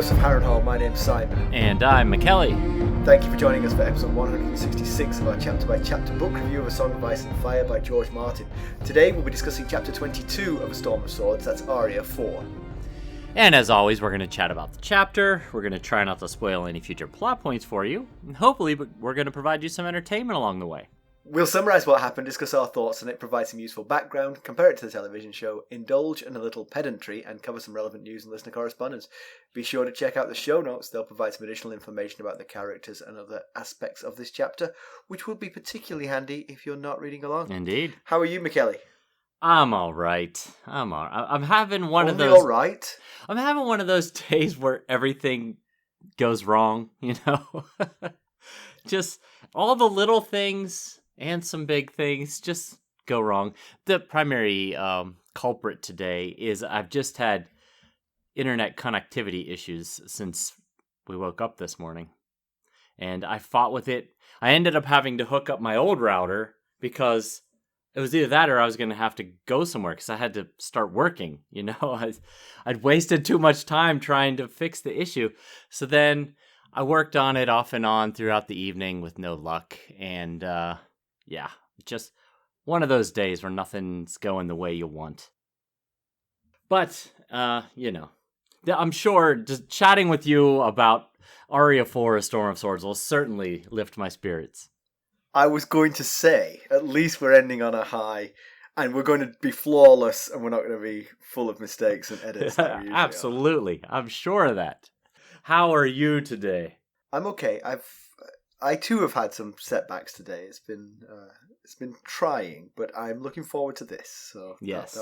hosts of Acorn Hall. My name's Simon. And I'm Mackelly. Thank you for joining us for episode 166 of our chapter-by-chapter book review of A Song of Ice and Fire by George Martin. Today we'll be discussing chapter 22 of A Storm of Swords, that's Arya 4. And as always, we're going to chat about the chapter, we're going to try not to spoil any future plot points for you, and hopefully we're going to provide you some entertainment along the way. We'll summarise what happened, discuss our thoughts on it, provide some useful background, compare it to the television show, indulge in a little pedantry, and cover some relevant news and listener correspondence. Be sure to check out the show notes, they'll provide some additional information about the characters and other aspects of this chapter, which will be particularly handy if you're not reading along. Indeed. How are you, Mackelly? I'm alright. I'm having one Only of those... alright? I'm having one of those days where everything goes wrong, you know? Just all the little things and some big things just go wrong. The primary culprit today is I've just had internet connectivity issues since we woke up this morning. And I fought with it. I ended up having to hook up my old router because it was either that or I was going to have to go somewhere because I had to start working. You know, I'd wasted too much time trying to fix the issue. So then I worked on it off and on throughout the evening with no luck. And yeah, just one of those days where nothing's going the way you want. But, you know, I'm sure just chatting with you about Arya 4, A Storm of Swords will certainly lift my spirits. I was going to say, at least we're ending on a high, and we're going to be flawless, and we're not going to be full of mistakes and edits. Absolutely, I'm sure of that. How are you today? I'm okay. I too have had some setbacks today. It's been trying, but I'm looking forward to this. So yes,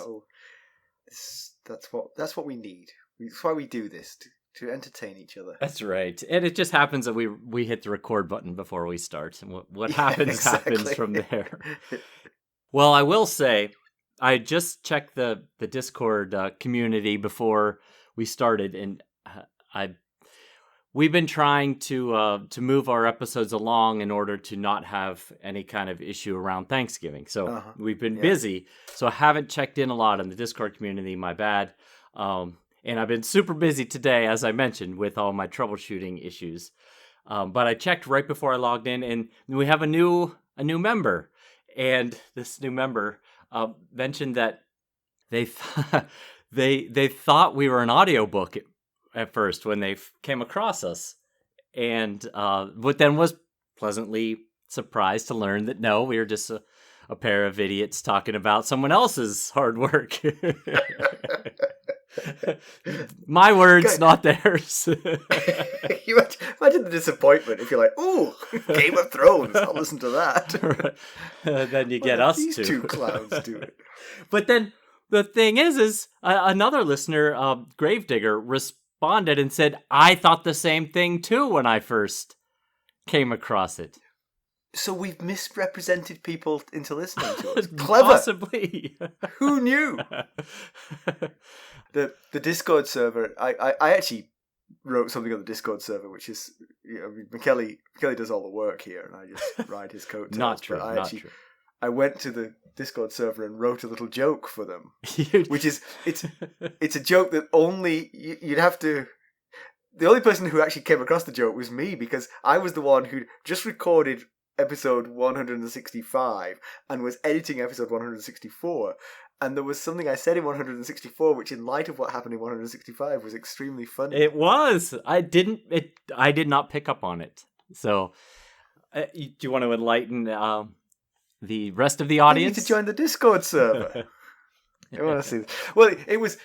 that's what we need. That's why we do this. To entertain each other. That's right. And it just happens that we hit the record button before we start. And what happens happens from there. Well, I will say, I just checked the Discord community before we started, and we've been trying to move our episodes along in order to not have any kind of issue around Thanksgiving. So we've been busy, so I haven't checked in a lot in the Discord community, my bad. And I've been super busy today, as I mentioned, with all my troubleshooting issues. But I checked right before I logged in, and we have a new member. And this new member mentioned that they thought we were an audiobook at first when they came across us, and but then was pleasantly surprised to learn that no, we were just a pair of idiots talking about someone else's hard work. My words, not theirs. You imagine the disappointment if you're like, "Ooh, Game of Thrones, I'll listen to that." Then you get us these to. two clowns do it. But then the thing is another listener, Gravedigger, responded and said, "I thought the same thing too when I first came across it." So we've misrepresented people into listening to us. Clever. Possibly. Who knew? The Discord server, I actually wrote something on the Discord server, which is, you know, Mackelly does all the work here, and I just ride his coattails. Not true, but not true. I went to the Discord server and wrote a little joke for them, which is, it's a joke that only, you'd have to, the only person who actually came across the joke was me, because I was the one who just recorded episode 165 and was editing episode 164, and there was something I said in 164 which, in light of what happened in 165, was extremely funny. It was. I did not pick up on it. So do you want to enlighten the rest of the audience? You need to join the Discord server. I want to see this. Well, it was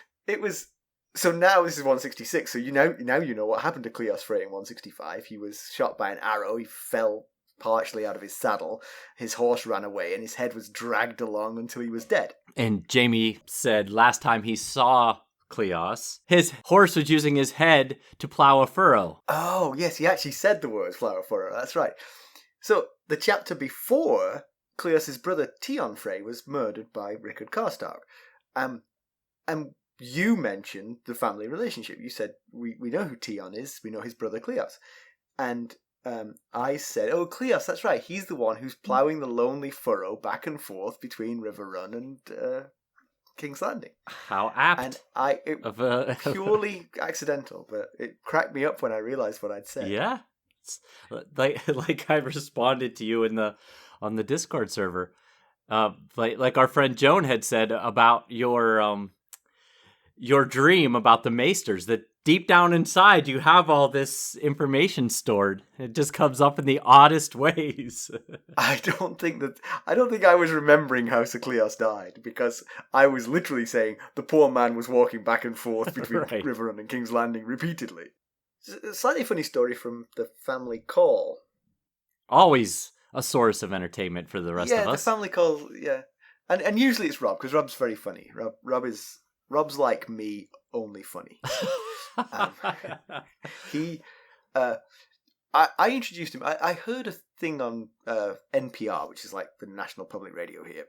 so now this is 166, so now you know what happened to Cleos Frey in 165. He was shot by an arrow, he fell partially out of his saddle, his horse ran away, and his head was dragged along until he was dead. And Jaime said last time he saw Cleos, his horse was using his head to plow a furrow. Oh, yes, he actually said the words plow a furrow, that's right. So, the chapter before, Cleos' brother Tion Frey was murdered by Rickard Karstark. And you mentioned the family relationship. You said, we know who Tion is, we know his brother Cleos. And I said, oh, Cleos, that's right. He's the one who's ploughing the lonely furrow back and forth between Riverrun and King's Landing. How apt. And it purely accidental, but it cracked me up when I realized what I'd said. Yeah. It's like I responded to you on the Discord server. Like our friend Joan had said about your dream about the Maesters, that deep down inside you have all this information stored. It just comes up in the oddest ways. I don't think I was remembering how Sir Cleos died, because I was literally saying the poor man was walking back and forth between Right. Riverrun and King's Landing repeatedly. A slightly funny story from the family call. Always a source of entertainment for the rest of us. Yeah, the family call, yeah. And usually it's Rob, because Rob's very funny. Rob's like me, only funny. I introduced him. I heard a thing on NPR, which is like the national public radio here,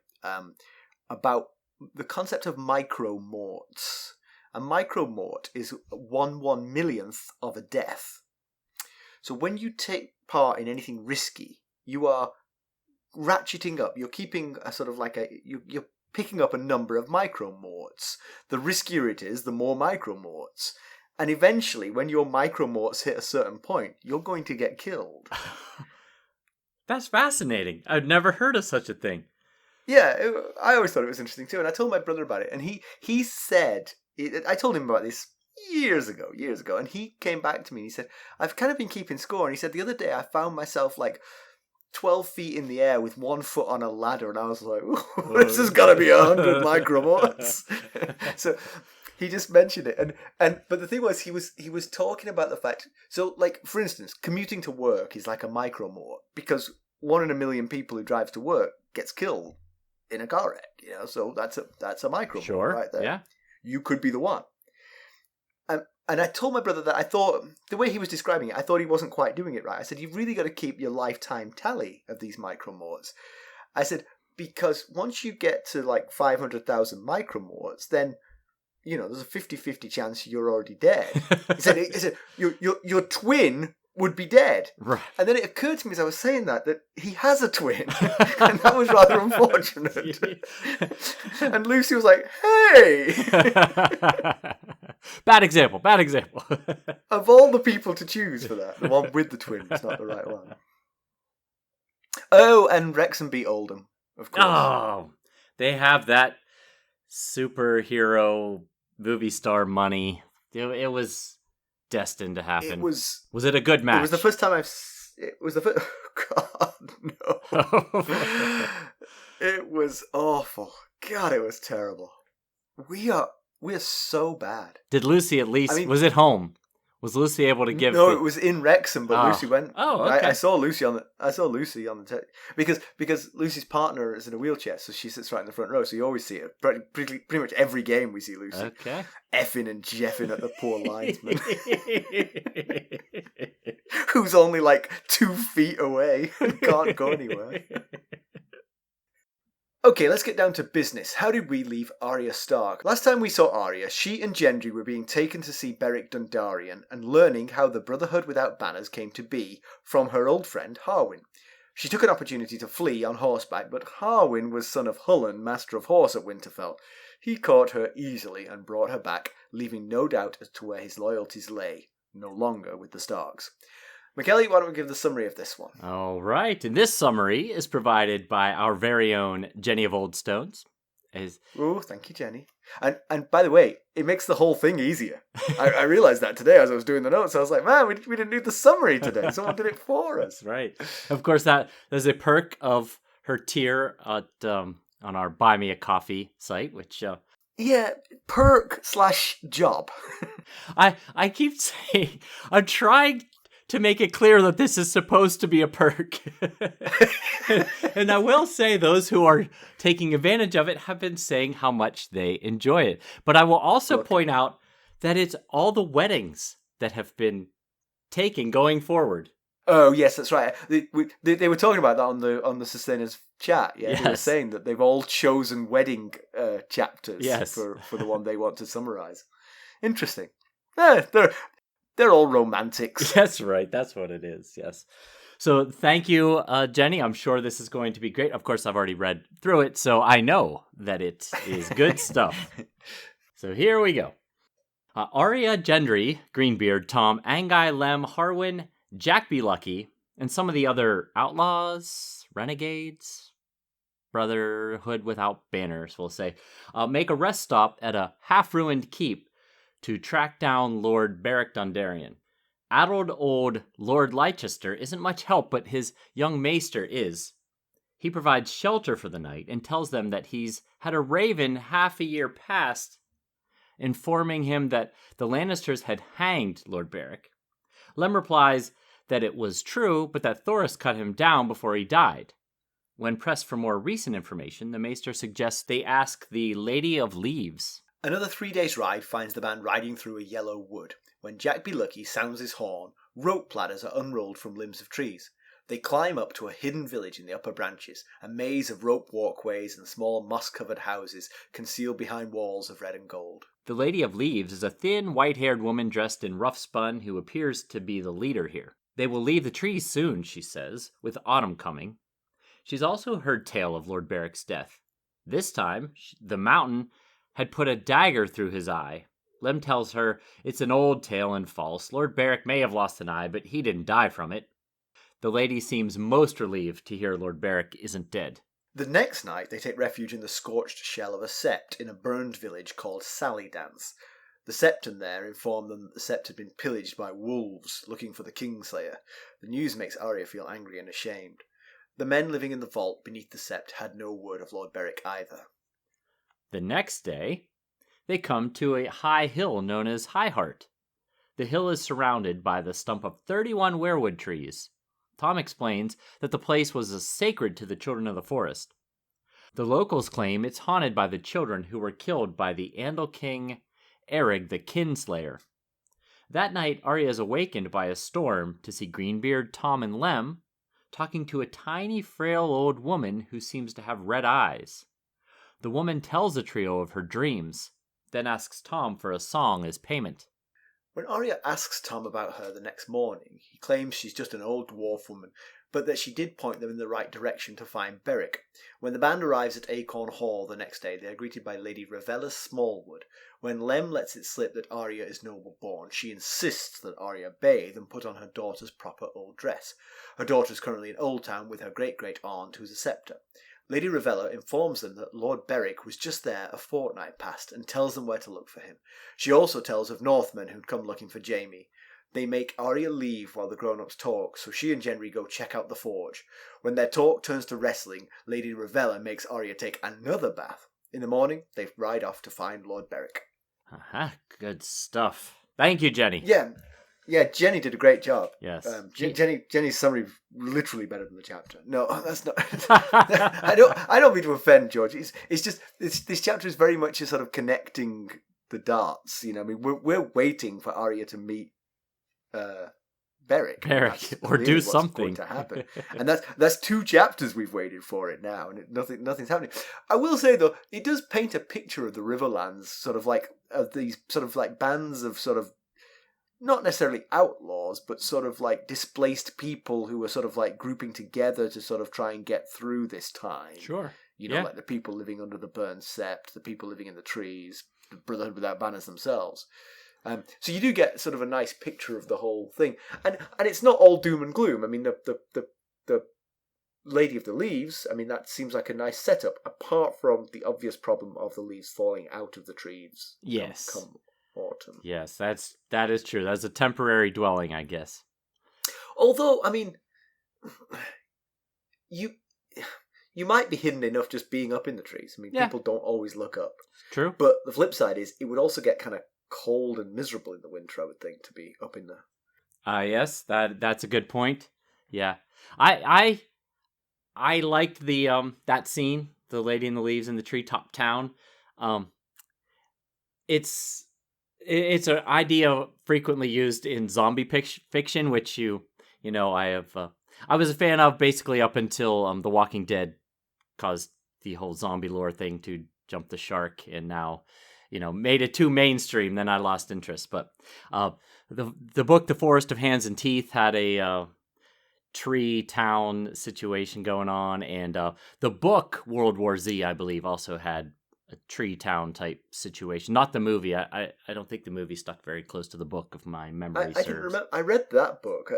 about the concept of micromorts. A micromort is 1/1,000,000th of a death. So when you take part in anything risky, you are ratcheting up. You're keeping a sort of like you're picking up a number of micromorts. The riskier it is, the more micromorts. And eventually, when your micromorts hit a certain point, you're going to get killed. That's fascinating. I've never heard of such a thing. Yeah, I always thought it was interesting too. And I told my brother about it. And he said, I told him about this years ago. And he came back to me and he said, I've kind of been keeping score. And he said, the other day I found myself like 12 feet in the air with 1 foot on a ladder, and I was like, this has got to be 100 micromorts. So he just mentioned it, but the thing was, he was talking about the fact. So, like, for instance, commuting to work is like a micromort, because 1 in a million people who drives to work gets killed in a car wreck. So that's a micromort right there. Yeah, you could be the one. And I told my brother that I thought, the way he was describing it, I thought he wasn't quite doing it right. I said, you've really got to keep your lifetime tally of these micromorts. I said, because once you get to like 500,000 micromorts, then, there's a 50-50 chance you're already dead. He said your twin would be dead. Right. And then it occurred to me as I was saying that he has a twin. And that was rather unfortunate. And Lucy was like, hey! Bad example. Of all the people to choose for that, the one with the twin is not the right one. Oh, and Wrexham beat Oldham, of course. Oh, they have that superhero movie star money. It was destined to happen. Was it a good match? It was the first time it was the first... God, no. It was awful. God, it was terrible. We are so bad. Did Lucy at least... was it home? Was Lucy able to give... No, it was in Wrexham, but Lucy went... Oh, okay. I saw Lucy on the... Because Lucy's partner is in a wheelchair, so she sits right in the front row, so you always see her. Pretty much every game we see Lucy. Okay. Effing and jeffing at the poor linesman. Who's only like 2 feet away and can't go anywhere. Okay, let's get down to business. How did we leave Arya Stark? Last time we saw Arya, she and Gendry were being taken to see Beric Dondarrion and learning how the Brotherhood Without Banners came to be from her old friend Harwyn. She took an opportunity to flee on horseback, but Harwyn was son of Hullen, Master of Horse at Winterfell. He caught her easily and brought her back, leaving no doubt as to where his loyalties lay, no longer with the Starks. Mackelly, why don't we give the summary of this one? All right, and this summary is provided by our very own Jenny of Oldstones. Oh, thank you, Jenny. And by the way, it makes the whole thing easier. I realised that today as I was doing the notes. I was like, man, we didn't do the summary today. Someone did it for us. Right. Of course, there's a perk of her tier at on our Buy Me a Coffee site, which... Yeah, perk/job. I keep saying, I'm trying to make it clear that this is supposed to be a perk. And I will say those who are taking advantage of it have been saying how much they enjoy it. But I will also point out that it's all the weddings that have been taken going forward. Oh, yes, that's right. They were talking about that on the Sustainers chat. Yeah, yes. They were saying that they've all chosen wedding chapters for the one they want to summarize. Interesting. They're all romantics. That's right. That's what it is. Yes. So thank you, Jenny. I'm sure this is going to be great. Of course, I've already read through it, so I know that it is good stuff. So here we go. Arya, Gendry, Greenbeard, Tom, Angai, Lem, Harwin, Jack Be Lucky, and some of the other outlaws, renegades, Brotherhood Without Banners, we'll say, make a rest stop at a half-ruined keep to track down Lord Beric Dondarrion. Addled old Lord Leicester isn't much help, but his young maester is. He provides shelter for the night and tells them that he's had a raven half a year past, informing him that the Lannisters had hanged Lord Beric. Lem replies that it was true, but that Thoros cut him down before he died. When pressed for more recent information, the maester suggests they ask the Lady of Leaves. Another 3 days' ride finds the band riding through a yellow wood. When Jack Be Lucky sounds his horn, rope ladders are unrolled from limbs of trees. They climb up to a hidden village in the upper branches, a maze of rope walkways and small moss-covered houses concealed behind walls of red and gold. The Lady of Leaves is a thin, white-haired woman dressed in rough spun who appears to be the leader here. They will leave the trees soon, she says, with autumn coming. She's also heard tale of Lord Beric's death. This time, the mountain had put a dagger through his eye. Lem tells her it's an old tale and false. Lord Beric may have lost an eye, but he didn't die from it. The lady seems most relieved to hear Lord Beric isn't dead. The next night, they take refuge in the scorched shell of a sept in a burned village called Sally Dance. The septon there inform them that the sept had been pillaged by wolves looking for the Kingslayer. The news makes Arya feel angry and ashamed. The men living in the vault beneath the sept had no word of Lord Beric either. The next day, they come to a high hill known as High Heart. The hill is surrounded by the stump of 31 weirwood trees. Tom explains that the place was sacred to the children of the forest. The locals claim it's haunted by the children who were killed by the Andal King Erig the Kingslayer. That night, Arya is awakened by a storm to see Greenbeard, Tom, and Lem talking to a tiny, frail old woman who seems to have red eyes. The woman tells the trio of her dreams, then asks Tom for a song as payment. When Arya asks Tom about her the next morning, he claims she's just an old dwarf woman, but that she did point them in the right direction to find Beric. When the band arrives at Acorn Hall the next day, they are greeted by Lady Smallwood. When Lem lets it slip that Arya is noble-born, she insists that Arya bathe and put on her daughter's proper old dress. Her daughter is currently in Old Town with her great-great-aunt, who's a scepter. Lady Ravella informs them that Lord Beric was just there a fortnight past and tells them where to look for him. She also tells of Northmen who'd come looking for Jaime. They make Arya leave while the grown-ups talk, so she and Gendry go check out the forge. When their talk turns to wrestling, Lady Ravella makes Arya take another bath. In the morning, they ride off to find Lord Beric. Good stuff. Thank you, Jenny. Yeah, Jenny did a great job. Yes. Jenny's summary literally better than the chapter. No, that's not. I don't mean to offend George. It's just this chapter is very much a sort of connecting the dots. You know, I mean, we're waiting for Arya to meet Beric, or do something going to happen, and that's 2 chapters we've waited for it now, and nothing's happening. I will say though, it does paint a picture of the Riverlands, sort of like of these sort of like bands of sort of not necessarily outlaws, but sort of like displaced people who are sort of like grouping together to sort of try and get through this time. Sure. You know, like the people living under the burned sept, the people living in the trees, the Brotherhood Without Banners themselves. So you do get sort of a nice picture of the whole thing, and it's not all doom and gloom. I mean, the Lady of the Leaves. I mean, that seems like a nice setup, apart from the obvious problem of the leaves falling out of the trees. Yes. Come autumn. Yes, that is true. That's a temporary dwelling, I guess. Although, I mean, you might be hidden enough just being up in the trees. I mean, people don't always look up. True. But the flip side is, it would also get kind of cold and miserable in the winter, I would think, to be up in the... Yes, that's a good point. Yeah. I liked the that scene, the Lady in the Leaves in the treetop town. It's an idea frequently used in zombie fiction, which you know I was a fan of basically up until The Walking Dead caused the whole zombie lore thing to jump the shark, and now made it too mainstream. Then I lost interest. But the book The Forest of Hands and Teeth had a tree town situation going on, and the book World War Z, I believe, also had a tree town type situation. Not the movie. I don't think the movie stuck very close to the book, if my memory serves. I didn't remember. I read that book.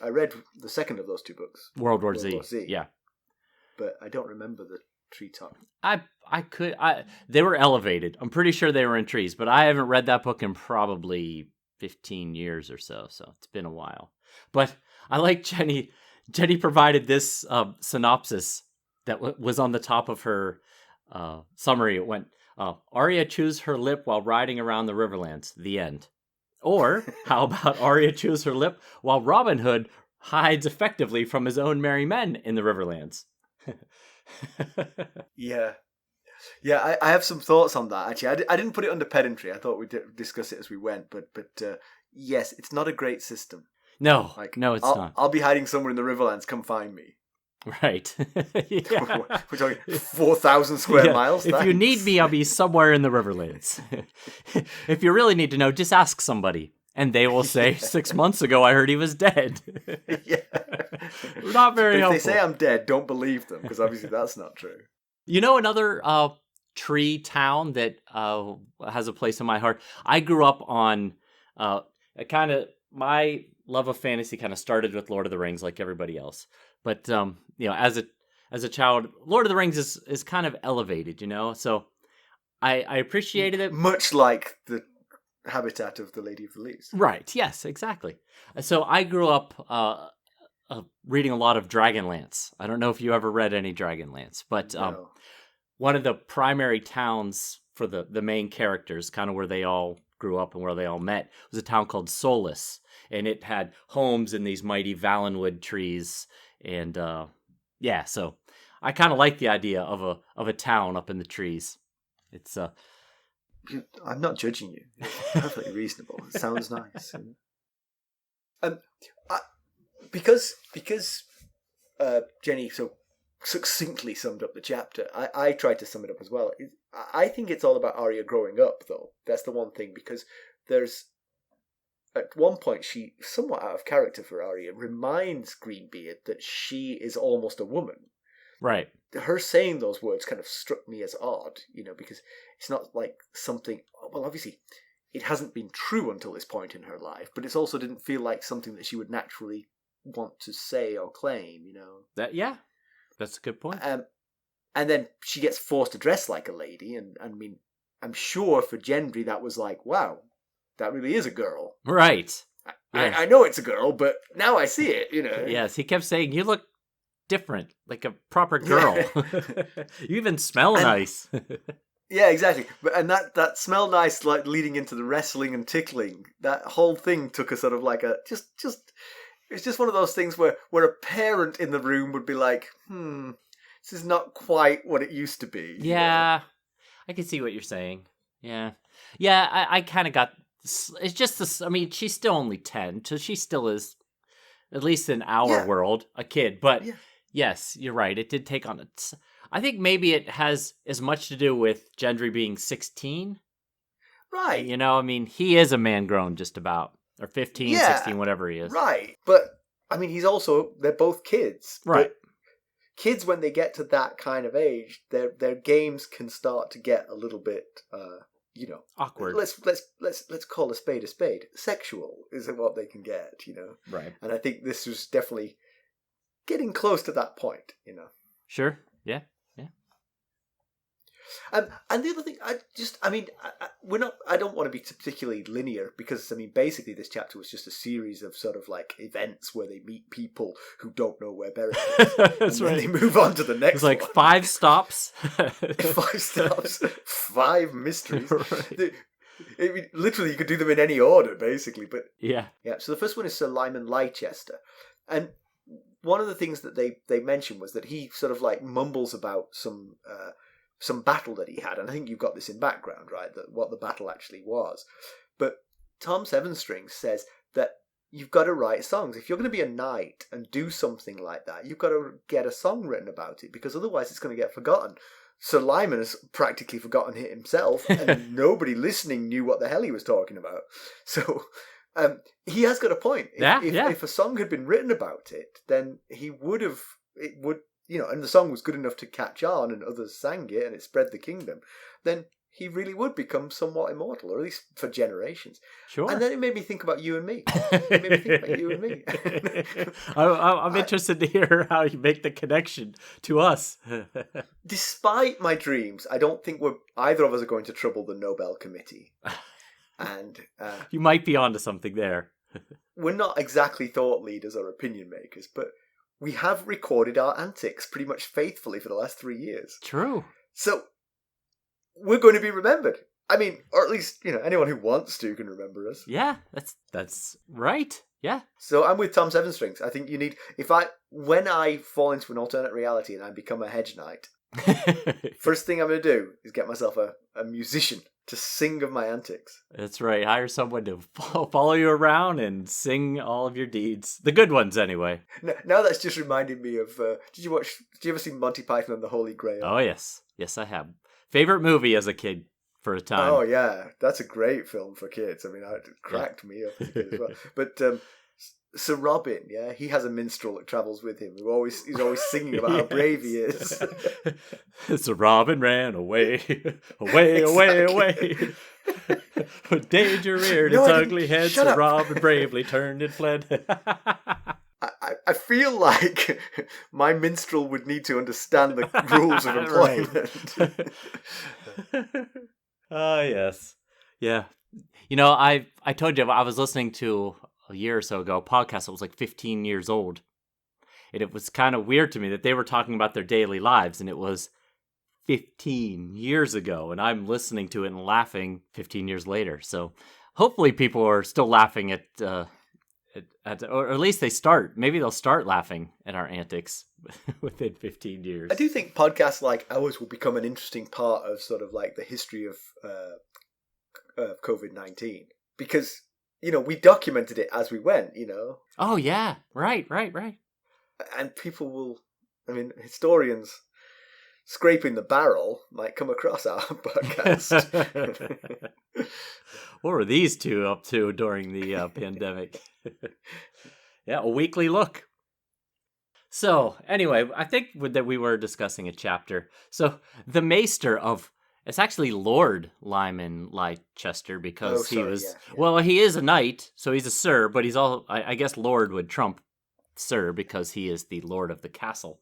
I read the second of those two books, World War Z. Yeah, but I don't remember the treetop. They were elevated. I'm pretty sure they were in trees, but I haven't read that book in probably 15 years or so it's been a while. But I like Jenny provided this synopsis that was on the top of her summary. It went, Arya chews her lip while riding around the Riverlands, the end. Or how about Arya chews her lip while Robin Hood hides effectively from his own merry men in the Riverlands? Yeah, I have some thoughts on that, actually. I didn't put it under pedantry. I thought we'd discuss it as we went, but yes, it's not a great system. No, no, it's not. I'll be hiding somewhere in the Riverlands. Come find me. Right. We're talking 4,000 square miles. If you need me, I'll be somewhere in the Riverlands. If you really need to know, just ask somebody. And they will say, 6 months ago, I heard he was dead. Not very helpful. If they say I'm dead, don't believe them, because obviously that's not true. You know another tree town that has a place in my heart? I grew up on my love of fantasy kind of started with Lord of the Rings, like everybody else. But as a child, Lord of the Rings is kind of elevated, so I appreciated it. Much like the habitat of the Lady of the Leaves. Right, yes, exactly. So I grew up reading a lot of Dragonlance. I don't know if you ever read any Dragonlance, but no. One of the primary towns for the main characters, kind of where they all grew up and where they all met, was a town called Solus. And it had homes in these mighty Valenwood trees. And so I kind of like the idea of a town up in the trees. It's I'm not judging you. It's perfectly reasonable. It sounds nice. Because Jenny so succinctly summed up the chapter, I tried to sum it up as well. I think it's all about Arya growing up, though. That's the one thing, because there's at one point she, somewhat out of character for Arya, reminds Greenbeard that she is almost a woman. Right. Her saying those words kind of struck me as odd, because it's not like something. Well, obviously, it hasn't been true until this point in her life, but it also didn't feel like something that she would naturally want to say or claim. That's a good point. And then she gets forced to dress like a lady, and I mean, I'm sure for Gendry that was like, wow, that really is a girl. Right. I know it's a girl, but now I see it, Yes, he kept saying, you look different, like a proper girl. Yeah. You even smell nice. Yeah, exactly. And that smell nice, like leading into the wrestling and tickling, that whole thing took a sort of like it's just one of those things where a parent in the room would be like, this is not quite what it used to be. Yeah, I can see what you're saying. Yeah. I kind of got. It's just this. I mean, she's still only 10, so she still is, at least in our world, a kid. But yes, you're right. It did take on it. I think maybe it has as much to do with Gendry being 16. Right. I mean, he is a man grown just about. Or 15, 16, whatever he is. Right. But, I mean, they're both kids. Right. But kids, when they get to that kind of age, their games can start to get a little bit, awkward. Let's call a spade. Sexual is what they can get, Right. And I think this was definitely getting close to that point, Sure. Yeah. And the other thing, I don't want to be particularly linear, because, I mean, basically this chapter was just a series of sort of like events where they meet people who don't know where Beric is. That's right. They move on to the next It's like one. 5 stops. 5 stops, 5 mysteries. Right. Literally, you could do them in any order, basically. But yeah. So the first one is Sir Lyman Leicester. And one of the things that they mentioned was that he sort of like mumbles about some battle that he had, and I think you've got this in background, right? That what the battle actually was. But Tom Sevenstrings says that you've got to write songs. If you're going to be a knight and do something like that, you've got to get a song written about it, because otherwise it's going to get forgotten. Sir Lyman has practically forgotten it himself, and nobody listening knew what the hell he was talking about. So He has got a point. If a song had been written about it, then he would have. It would, and the song was good enough to catch on, and others sang it, and it spread the kingdom. Then he really would become somewhat immortal, or at least for generations. Sure. And then it made me think about you and me. I'm interested to hear how you make the connection to us. Despite my dreams, I don't think either of us are going to trouble the Nobel Committee. And you might be onto something there. We're not exactly thought leaders or opinion makers, but we have recorded our antics pretty much faithfully for the last 3 years. True. So we're going to be remembered. I mean, or at least, anyone who wants to can remember us. Yeah, that's right. Yeah. So I'm with Tom Sevenstrings. I think you need, when I fall into an alternate reality and I become a hedge knight, first thing I'm going to do is get myself a musician to sing of my antics. That's right. Hire someone to follow you around and sing all of your deeds. The good ones, anyway. Now that's just reminding me of, did you ever see Monty Python and the Holy Grail? Oh, yes. Yes, I have. Favorite movie as a kid for a time. Oh, yeah. That's a great film for kids. I mean, it cracked me up as a kid as well. But Sir Robin, yeah, he has a minstrel that travels with him. He's always singing about how brave he is. Sir Robin ran away, away, away, away. With danger reared its ugly head, Sir Robin bravely turned and fled. I feel like my minstrel would need to understand the rules of employment. Yes. Yeah. I told you I was listening to a year or so ago a podcast that was like 15 years old. And it was kind of weird to me that they were talking about their daily lives, and it was 15 years ago. And I'm listening to it and laughing 15 years later. So hopefully people are still laughing at or at least maybe they'll start laughing at our antics within 15 years. I do think podcasts like ours will become an interesting part of sort of like the history of COVID-19, because, we documented it as we went, Oh, yeah. Right. And people historians scraping the barrel might come across our podcast. What were these two up to during the pandemic? Yeah, a weekly look. So, anyway, I think that we were discussing a chapter. So, the Maester it's actually Lord Lyman Leicester, because he was... Yeah. Well, he is a knight, so he's a sir, but he's all... I guess Lord would trump sir, because he is the Lord of the castle.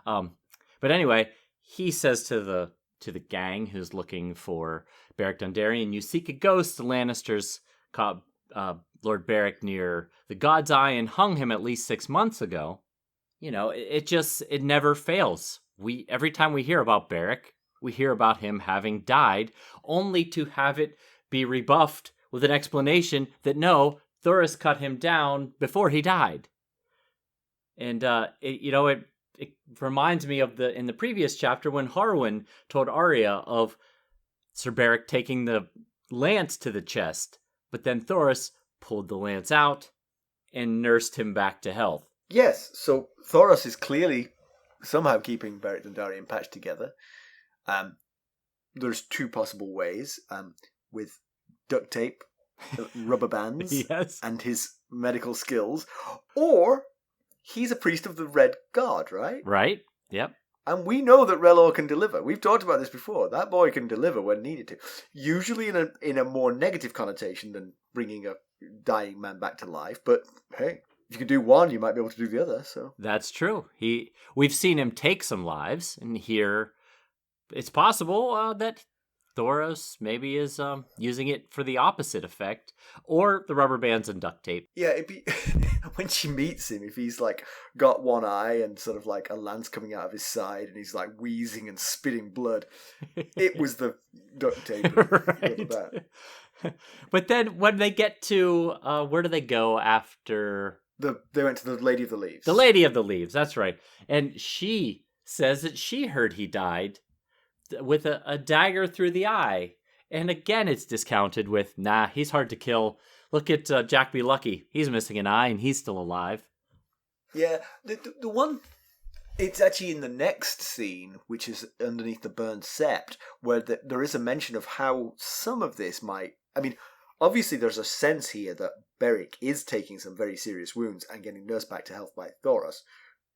But anyway, he says to the gang who's looking for Beric Dondarrion, you seek a ghost. The Lannisters caught Lord Beric near the God's Eye and hung him at least 6 months ago. It never fails. Every time we hear about Beric, we hear about him having died, only to have it be rebuffed with an explanation that no, Thoros cut him down before he died. And it reminds me of in the previous chapter when Harwin told Arya of Sir Beric taking the lance to the chest, but then Thoros pulled the lance out and nursed him back to health. Yes, so Thoros is clearly somehow keeping Beric Dondarrion patched together. There's two possible ways, with duct tape, rubber bands, yes, and his medical skills, or he's a priest of the Red God, right? Right, yep. And we know that Relor can deliver. We've talked about this before. That boy can deliver when needed to. Usually in a more negative connotation than bringing a dying man back to life. But hey, if you can do one, you might be able to do the other. So that's true. We've seen him take some lives, and here it's possible that Thoros maybe is using it for the opposite effect, or the rubber bands and duct tape. Yeah, it'd be when she meets him, if he's like got one eye and sort of like a lance coming out of his side, and he's like wheezing and spitting blood, it was the duct tape. Right. But then when they get to where do they go after? They went to the Lady of the Leaves. The Lady of the Leaves, that's right. And she says that she heard he died with a dagger through the eye. And again, it's discounted with, nah, he's hard to kill. Look at Jack B. Lucky. He's missing an eye and he's still alive. Yeah, the one... It's actually in the next scene, which is underneath the burned sept, where there is a mention of how some of this might... I mean, obviously there's a sense here that Beric is taking some very serious wounds and getting nursed back to health by Thoros.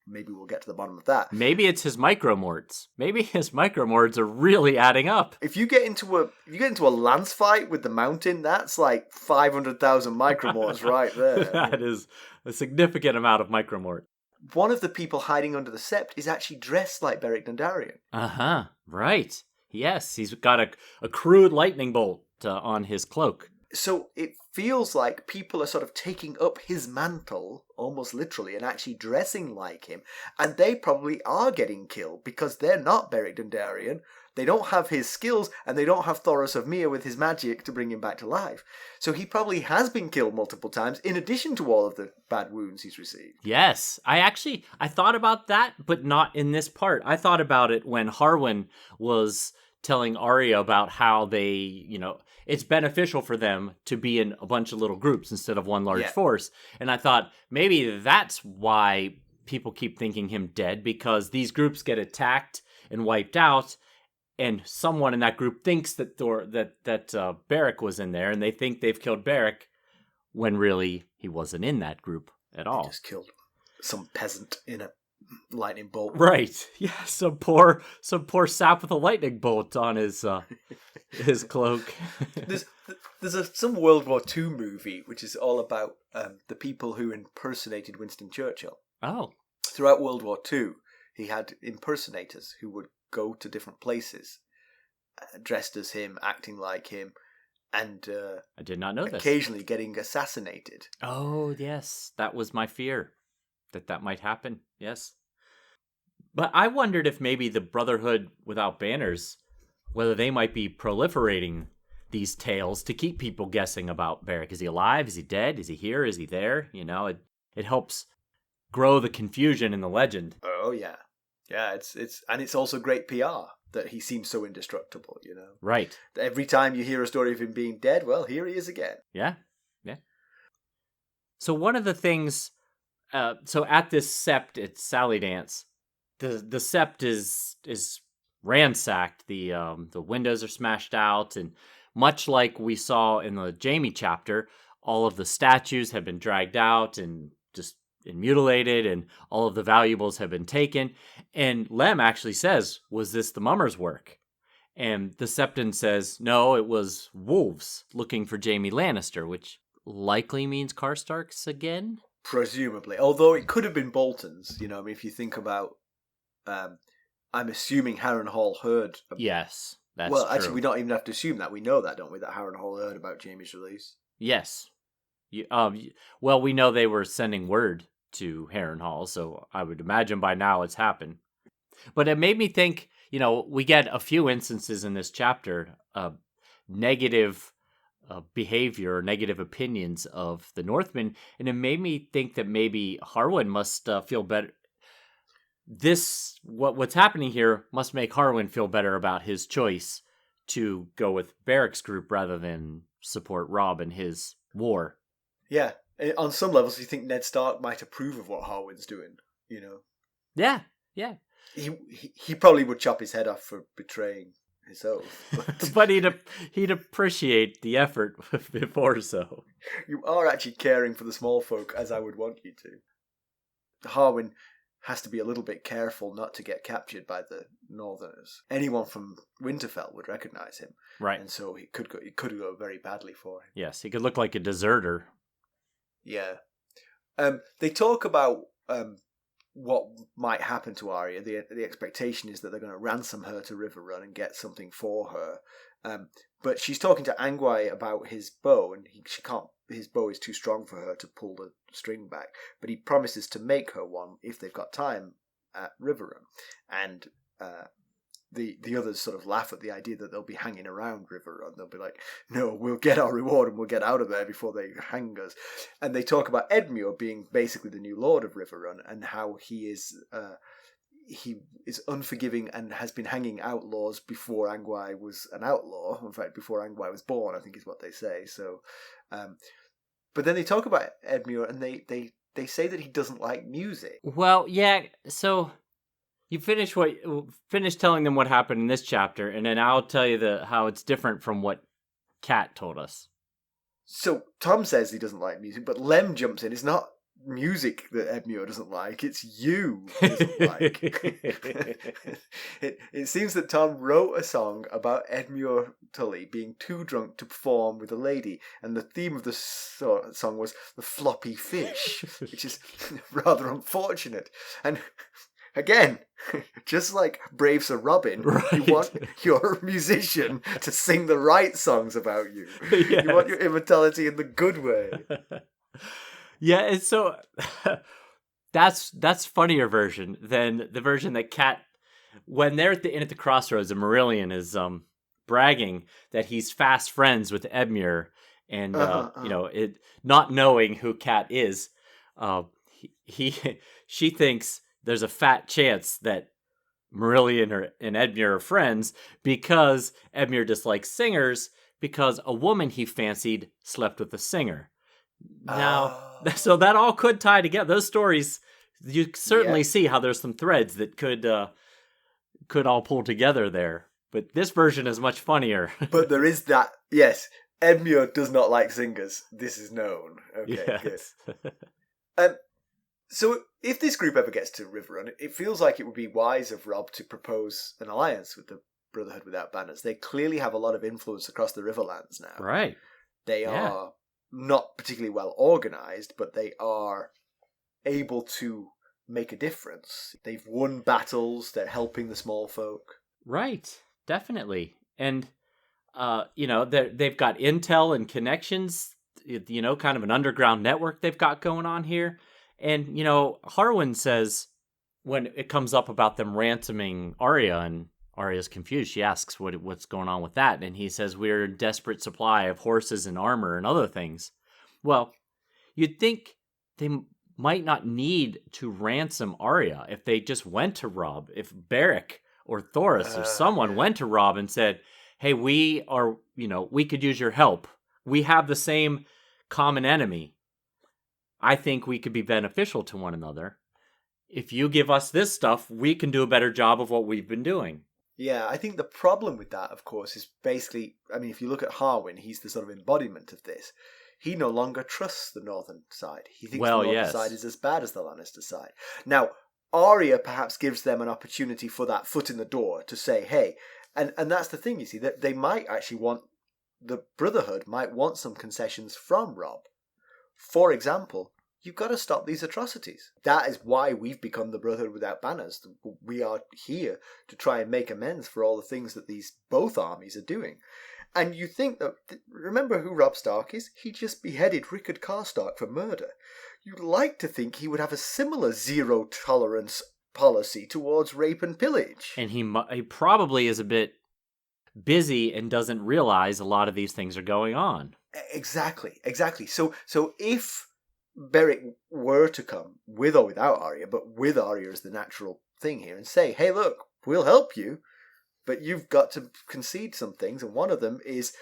Maybe we'll get to the bottom of that. Maybe it's his micromorts. Maybe his micromorts are really adding up. If you get into a lance fight with the mountain, that's like 500,000 micromorts right there. That is a significant amount of micromort. One of the people hiding under the sept is actually dressed like Beric Dondarrion. Uh-huh, right. Yes, he's got a crude lightning bolt on his cloak. So it feels like people are sort of taking up his mantle, almost literally, and actually dressing like him. And they probably are getting killed because they're not Beric Dondarrion. They don't have his skills, and they don't have Thoros of Myr with his magic to bring him back to life. So he probably has been killed multiple times, in addition to all of the bad wounds he's received. Yes, I thought about that, but not in this part. I thought about it when Harwin was telling Arya about how they, it's beneficial for them to be in a bunch of little groups instead of one large force. And I thought maybe that's why people keep thinking him dead, because these groups get attacked and wiped out, and someone in that group thinks that Beric was in there, and they think they've killed Beric, when really he wasn't in that group at all. He just killed some peasant in a lightning bolt. Right. Yeah, some poor sap with a lightning bolt on his cloak. There's some World War II movie which is all about the people who impersonated Winston Churchill. Oh. Throughout World War II, he had impersonators who would go to different places, dressed as him, acting like him, and I did not know this. Occasionally getting assassinated. Oh, yes. That was my fear, that might happen. Yes. But I wondered if maybe the Brotherhood Without Banners, whether they might be proliferating these tales to keep people guessing about Beric. Is he alive? Is he dead? Is he here? Is he there? It helps grow the confusion in the legend. Oh, yeah. Yeah, it's also great PR that he seems so indestructible, Right. Every time you hear a story of him being dead, well, here he is again. Yeah, yeah. So one of the things, so at this sept, it's Sally Dance, the sept is ransacked. The windows are smashed out, and much like we saw in the Jaime chapter, all of the statues have been dragged out and mutilated, and all of the valuables have been taken. And Lem actually says, was this the mummer's work? And the Septon says, no, it was wolves looking for Jaime Lannister, which likely means Karstarks again? Presumably. Although it could have been Bolton's, if you think about, I'm assuming Harren Hall heard. Yes, that's well, true. Actually, we don't even have to assume that. We know that, don't we? That Harren Hall heard about Jaime's release. Yes. Well, we know they were sending word to Harren Hall, so I would imagine by now it's happened. But it made me think, we get a few instances in this chapter of negative behavior, negative opinions of the Northmen, and it made me think that maybe Harwin must feel better. What's happening here must make Harwin feel better about his choice to go with Beric's group rather than support Robb in his war. Yeah. On some levels, you think Ned Stark might approve of what Harwin's doing, Yeah. He probably would chop his head off for betraying his oath. But he'd appreciate the effort before so. You are actually caring for the small folk, as I would want you to. Harwin has to be a little bit careful not to get captured by the Northerners. Anyone from Winterfell would recognize him. Right. And so it could go very badly for him. Yes, he could look like a deserter. Yeah. They talk about what might happen to Arya. The expectation is that they're going to ransom her to Riverrun and get something for her. But she's talking to Angwai about his bow, and she can't. His bow is too strong for her to pull the string back. But he promises to make her one if they've got time at Riverrun. And the others sort of laugh at the idea that they'll be hanging around Riverrun. They'll be like, no, we'll get our reward and we'll get out of there before they hang us. And they talk about Edmure being basically the new lord of Riverrun, and how he is unforgiving and has been hanging outlaws before Angwai was an outlaw. In fact, before Angwai was born, I think is what they say. So, but then they talk about Edmure, and they say that he doesn't like music. Well, yeah, so you finish telling them what happened in this chapter, and then I'll tell you how it's different from what Kat told us. So Tom says he doesn't like music, but Lem jumps in. It's not music that Edmure doesn't like, it's you he doesn't like. It seems that Tom wrote a song about Edmure Tully being too drunk to perform with a lady, and the theme of the song was the floppy fish, which is rather unfortunate. And again, just like Brave Sir Robin, right. You want your musician to sing the right songs about you. Yes. You want your immortality in the good way. Yeah, and so that's funnier version than the version that Cat, when they're at the crossroads and Marillion is bragging that he's fast friends with Edmure, and not knowing who Cat is, she thinks there's a fat chance that Marillion and Edmure are friends because Edmure dislikes singers because a woman he fancied slept with a singer. Now, so that all could tie together. Those stories, you certainly see how there's some threads that could all pull together there. But this version is much funnier. But there is that, yes, Edmure does not like singers. This is known. Okay, yes. Good. So if this group ever gets to Riverrun, it feels like it would be wise of Robb to propose an alliance with the Brotherhood Without Banners. They clearly have a lot of influence across the Riverlands now. Right. They are not particularly well organized, but they are able to make a difference. They've won battles. They're helping the small folk. Right. Definitely. And, they've got intel and connections, kind of an underground network they've got going on here. And, Harwin says when it comes up about them ransoming Arya, and Arya's confused. She asks what's going on with that. And he says, we're in desperate supply of horses and armor and other things. Well, you'd think they might not need to ransom Arya if they just went to Robb. If Beric or Thoros or someone went to Robb and said, hey, we could use your help. We have the same common enemy. I think we could be beneficial to one another. If you give us this stuff, we can do a better job of what we've been doing. Yeah, I think the problem with that, of course, is basically, if you look at Harwin, he's the sort of embodiment of this. He no longer trusts the northern side. He thinks the northern side is as bad as the Lannister side. Now, Arya perhaps gives them an opportunity for that foot in the door to say, hey, and that's the thing, you see, that they might actually want, the Brotherhood might want some concessions from Robb. For example, you've got to stop these atrocities. That is why we've become the Brotherhood Without Banners. We are here to try and make amends for all the things that both armies are doing. And you think that, remember who Robb Stark is? He just beheaded Rickard Karstark for murder. You'd like to think he would have a similar zero tolerance policy towards rape and pillage. And he probably is a bit busy and doesn't realize a lot of these things are going on. Exactly. So if Beric were to come, with or without Arya, but with Arya as the natural thing here, and say, hey, look, we'll help you, but you've got to concede some things, and one of them is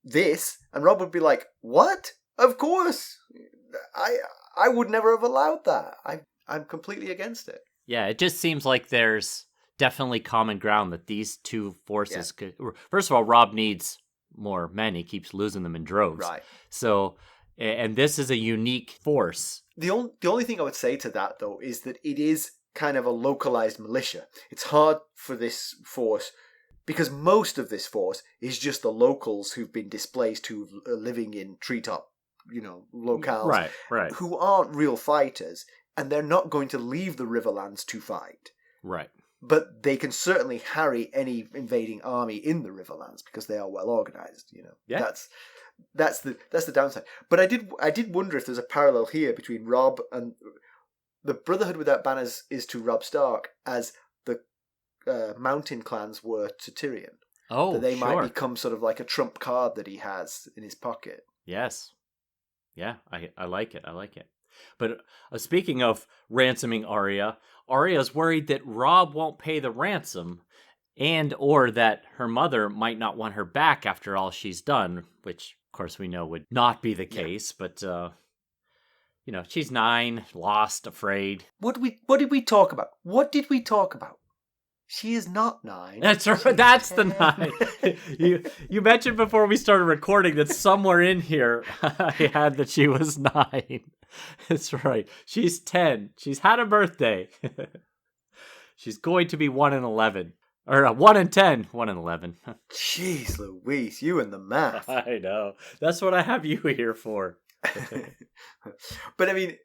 this, and Robb would be like, what? Of course! I would never have allowed that. I'm completely against it. Yeah, it just seems like there's definitely common ground that these two forces could... First of all, Robb needs more men. He keeps losing them in droves. Right. So... And this is a unique force. The only thing I would say to that, though, is that it is kind of a localized militia. It's hard for this force, because most of this force is just the locals who've been displaced, who are living in treetop, locales. Right. Who aren't real fighters, and they're not going to leave the Riverlands to fight. Right. But they can certainly harry any invading army in the Riverlands, because they are well organized, Yeah. That's the downside. But I did wonder if there's a parallel here between Robb and the Brotherhood Without Banners is to Robb Stark as the mountain clans were to Tyrion. Oh, that they might become sort of like a trump card that he has in his pocket. Yes. Yeah, I like it. But speaking of ransoming Arya's worried that Robb won't pay the ransom, and or that her mother might not want her back after all she's done, which of course we know would not be the case. But she's 9, lost, afraid. What did we talk about? She is not 9. That's right. That's 10. The 9. You mentioned before we started recording that somewhere in here I had that she was 9. That's right. She's 10. She's had a birthday. She's going to be 1 in 11. Or 1 in 10. 1 in 11. Jeez Louise, you and the math. I know. That's what I have you here for. But I mean,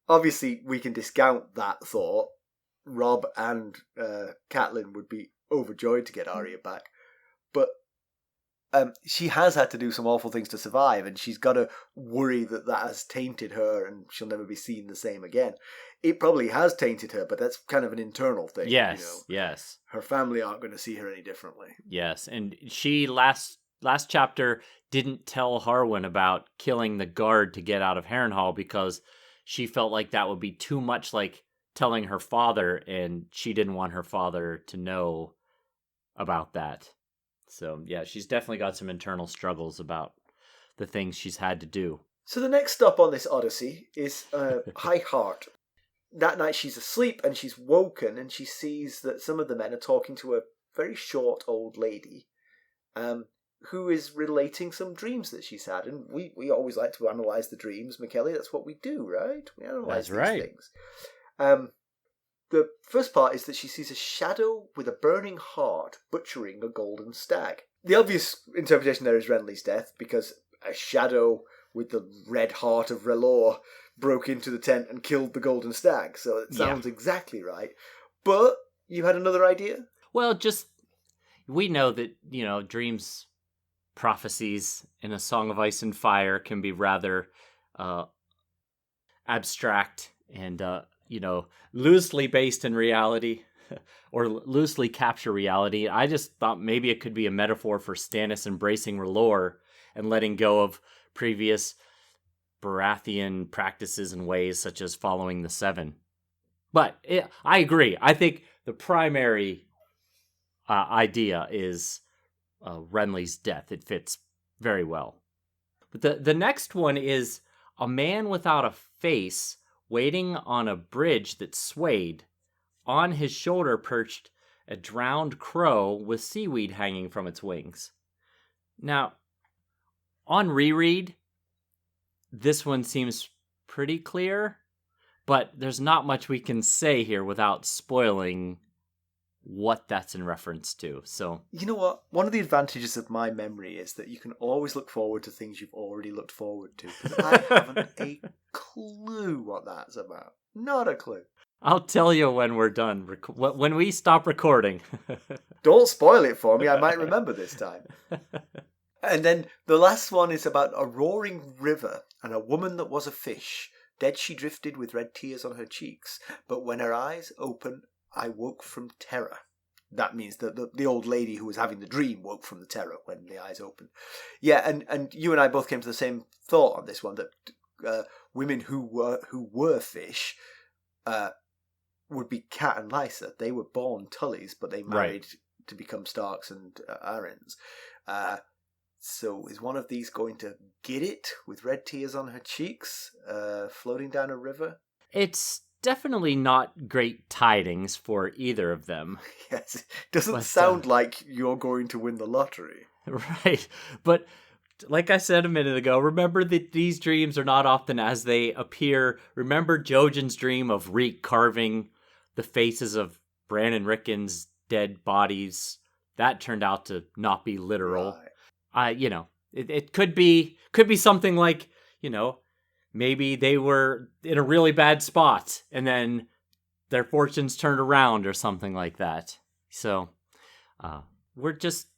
obviously we can discount that thought. Rob and Catelyn would be overjoyed to get Arya back. But she has had to do some awful things to survive, and she's got to worry that has tainted her and she'll never be seen the same again. It probably has tainted her, but that's kind of an internal thing. Yes, yes. Her family aren't going to see her any differently. Yes, and she last chapter didn't tell Harwin about killing the guard to get out of Harrenhal because she felt like that would be too much like telling her father, and she didn't want her father to know about that. So, yeah, she's definitely got some internal struggles about the things she's had to do. So the next stop on this odyssey is High Heart. That night she's asleep and she's woken and she sees that some of the men are talking to a very short old lady who is relating some dreams that she's had. And we always like to analyse the dreams, Mackelly. That's what we do, right? We analyse these things. The first part is that she sees a shadow with a burning heart butchering a golden stag. The obvious interpretation there is Renly's death, because a shadow with the red heart of R'hllor broke into the tent and killed the golden stag. So it sounds exactly right. But you had another idea? Well, we know that, dreams, prophecies in A Song of Ice and Fire can be rather abstract and loosely based in reality or loosely capture reality. I just thought maybe it could be a metaphor for Stannis embracing R'hllor and letting go of previous Baratheon practices and ways, such as following the Seven. But I agree. I think the primary idea is Renly's death. It fits very well. But the next one is a man without a face waiting on a bridge that swayed. On his shoulder perched a drowned crow with seaweed hanging from its wings. Now, on reread, this one seems pretty clear, but there's not much we can say here without spoiling what that's in reference to. So, you know what? One of the advantages of my memory is that you can always look forward to things you've already looked forward to. I haven't a clue what that's about. Not a clue. I'll tell you when we're done. When we stop recording. Don't spoil it for me. I might remember this time. And then the last one is about a roaring river and a woman that was a fish. Dead she drifted with red tears on her cheeks. But when her eyes opened, I woke from terror. That means that the old lady who was having the dream woke from the terror when the eyes opened. Yeah, and you and I both came to the same thought on this one, that women who were fish would be Cat and Lysa. They were born Tullys, but they married to become Starks and Aryans. So is one of these going to get it with red tears on her cheeks, floating down a river? It's definitely not great tidings for either of them. Yes, it doesn't sound like you're going to win the lottery. Right, but like I said a minute ago, remember that these dreams are not often as they appear. Remember Jojen's dream of Reek carving the faces of Bran and Rickon's dead bodies? That turned out to not be literal. Right. It could be something like, maybe they were in a really bad spot and then their fortunes turned around or something like that. So we're just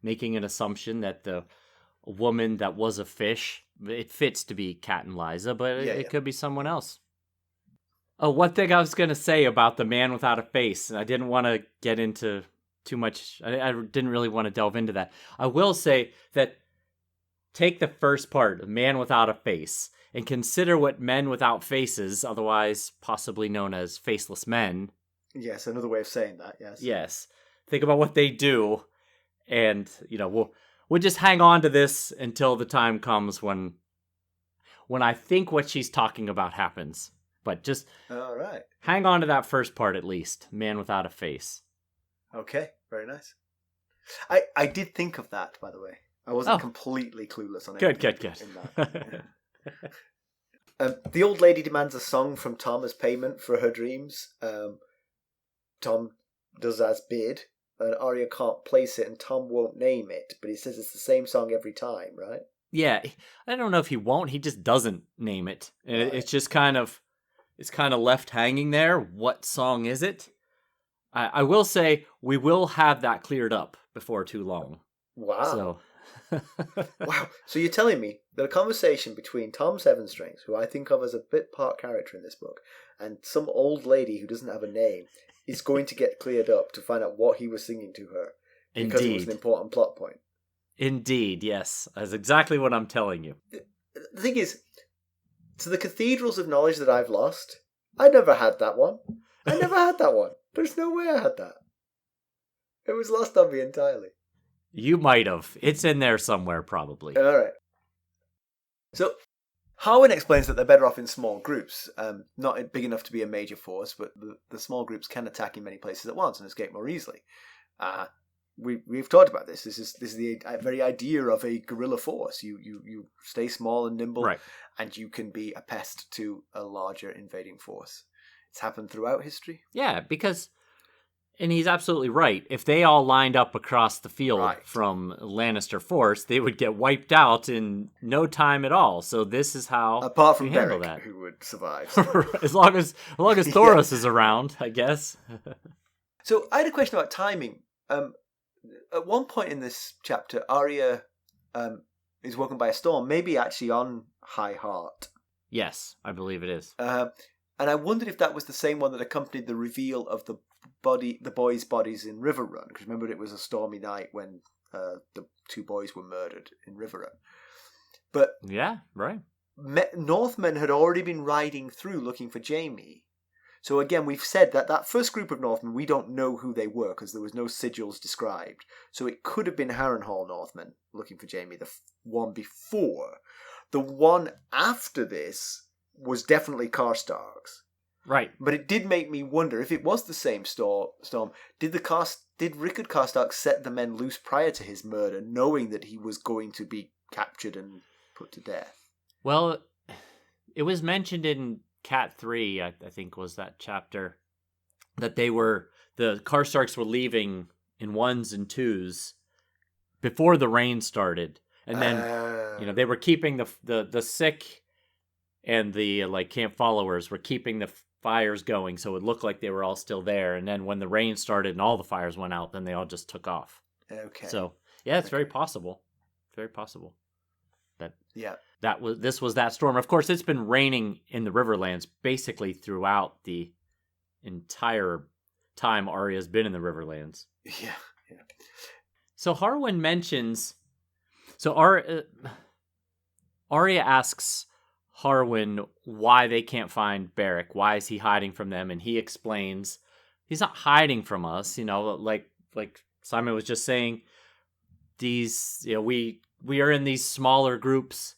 making an assumption that the woman that was a fish, it fits to be Cat and Lysa, but it could be someone else. Oh, one thing I was going to say about the man without a face, and I didn't want to get into too much. I didn't really want to delve into that. I will say that take the first part, the man without a face, and consider what men without faces, otherwise possibly known as faceless men. Yes, another way of saying that, yes. Yes. Think about what they do, and, we'll just hang on to this until the time comes when I think what she's talking about happens. But just all right. Hang on to that first part at least. Man without a face. Okay, very nice. I did think of that, by the way. I wasn't completely clueless on it. Good. In that. The old lady demands a song from Tom as payment for her dreams. Tom does as bid, and Arya can't place it, and Tom won't name it, but he says it's the same song every time, right? Yeah, I don't know if he won't. He just doesn't name it. Right. It's just kind of left hanging there. What song is it? I will say we will have that cleared up before too long. Wow. Wow. So you're telling me that a conversation between Tom Sevenstrings, who I think of as a bit part character in this book, and some old lady who doesn't have a name is going to get cleared up to find out what he was singing to her because it was an important plot point. Indeed, yes. That's exactly what I'm telling you. The thing is, to the cathedrals of knowledge that I've lost, I never had that one. There's no way I had that. It was lost on me entirely. You might have. It's in there somewhere, probably. All right. So, Harwin explains that they're better off in small groups, not big enough to be a major force, but the small groups can attack in many places at once and escape more easily. We've talked about this. This is the very idea of a guerrilla force. You stay small and nimble, right, and you can be a pest to a larger invading force. It's happened throughout history. Yeah, because, and he's absolutely right. If they all lined up across the field from Lannister force, they would get wiped out in no time at all. So this is how, apart from Beric, who would survive. as long as Thoros is around, I guess. So I had a question about timing. At one point in this chapter, Arya is woken by a storm, maybe actually on High Heart. Yes, I believe it is. And I wondered if that was the same one that accompanied the reveal of the boys' bodies in Riverrun. Because remember, it was a stormy night when the two boys were murdered in Riverrun. But yeah, right. Northmen had already been riding through looking for Jaime. So again, we've said that first group of Northmen, we don't know who they were because there was no sigils described. So it could have been Harrenhal Northmen looking for Jaime, the one before. The one after this was definitely Karstark's. Right. But it did make me wonder, if it was the same storm, did Rickard Karstark set the men loose prior to his murder, knowing that he was going to be captured and put to death? Well, it was mentioned in Cat 3, I think was that chapter, that the Karstarks were leaving in ones and twos before the rain started. And then, they were keeping the sick and the camp followers were keeping the fires going, so it looked like they were all still there. And then when the rain started and all the fires went out, then they all just took off. Okay. So yeah, it's very possible. Very possible. This was that storm. Of course, it's been raining in the Riverlands basically throughout the entire time Arya's been in the Riverlands. Yeah. So Harwin mentions. So Arya asks Harwin why they can't find Beric. Why is he hiding from them? And he explains he's not hiding from us. Like Simon was just saying, these we are in these smaller groups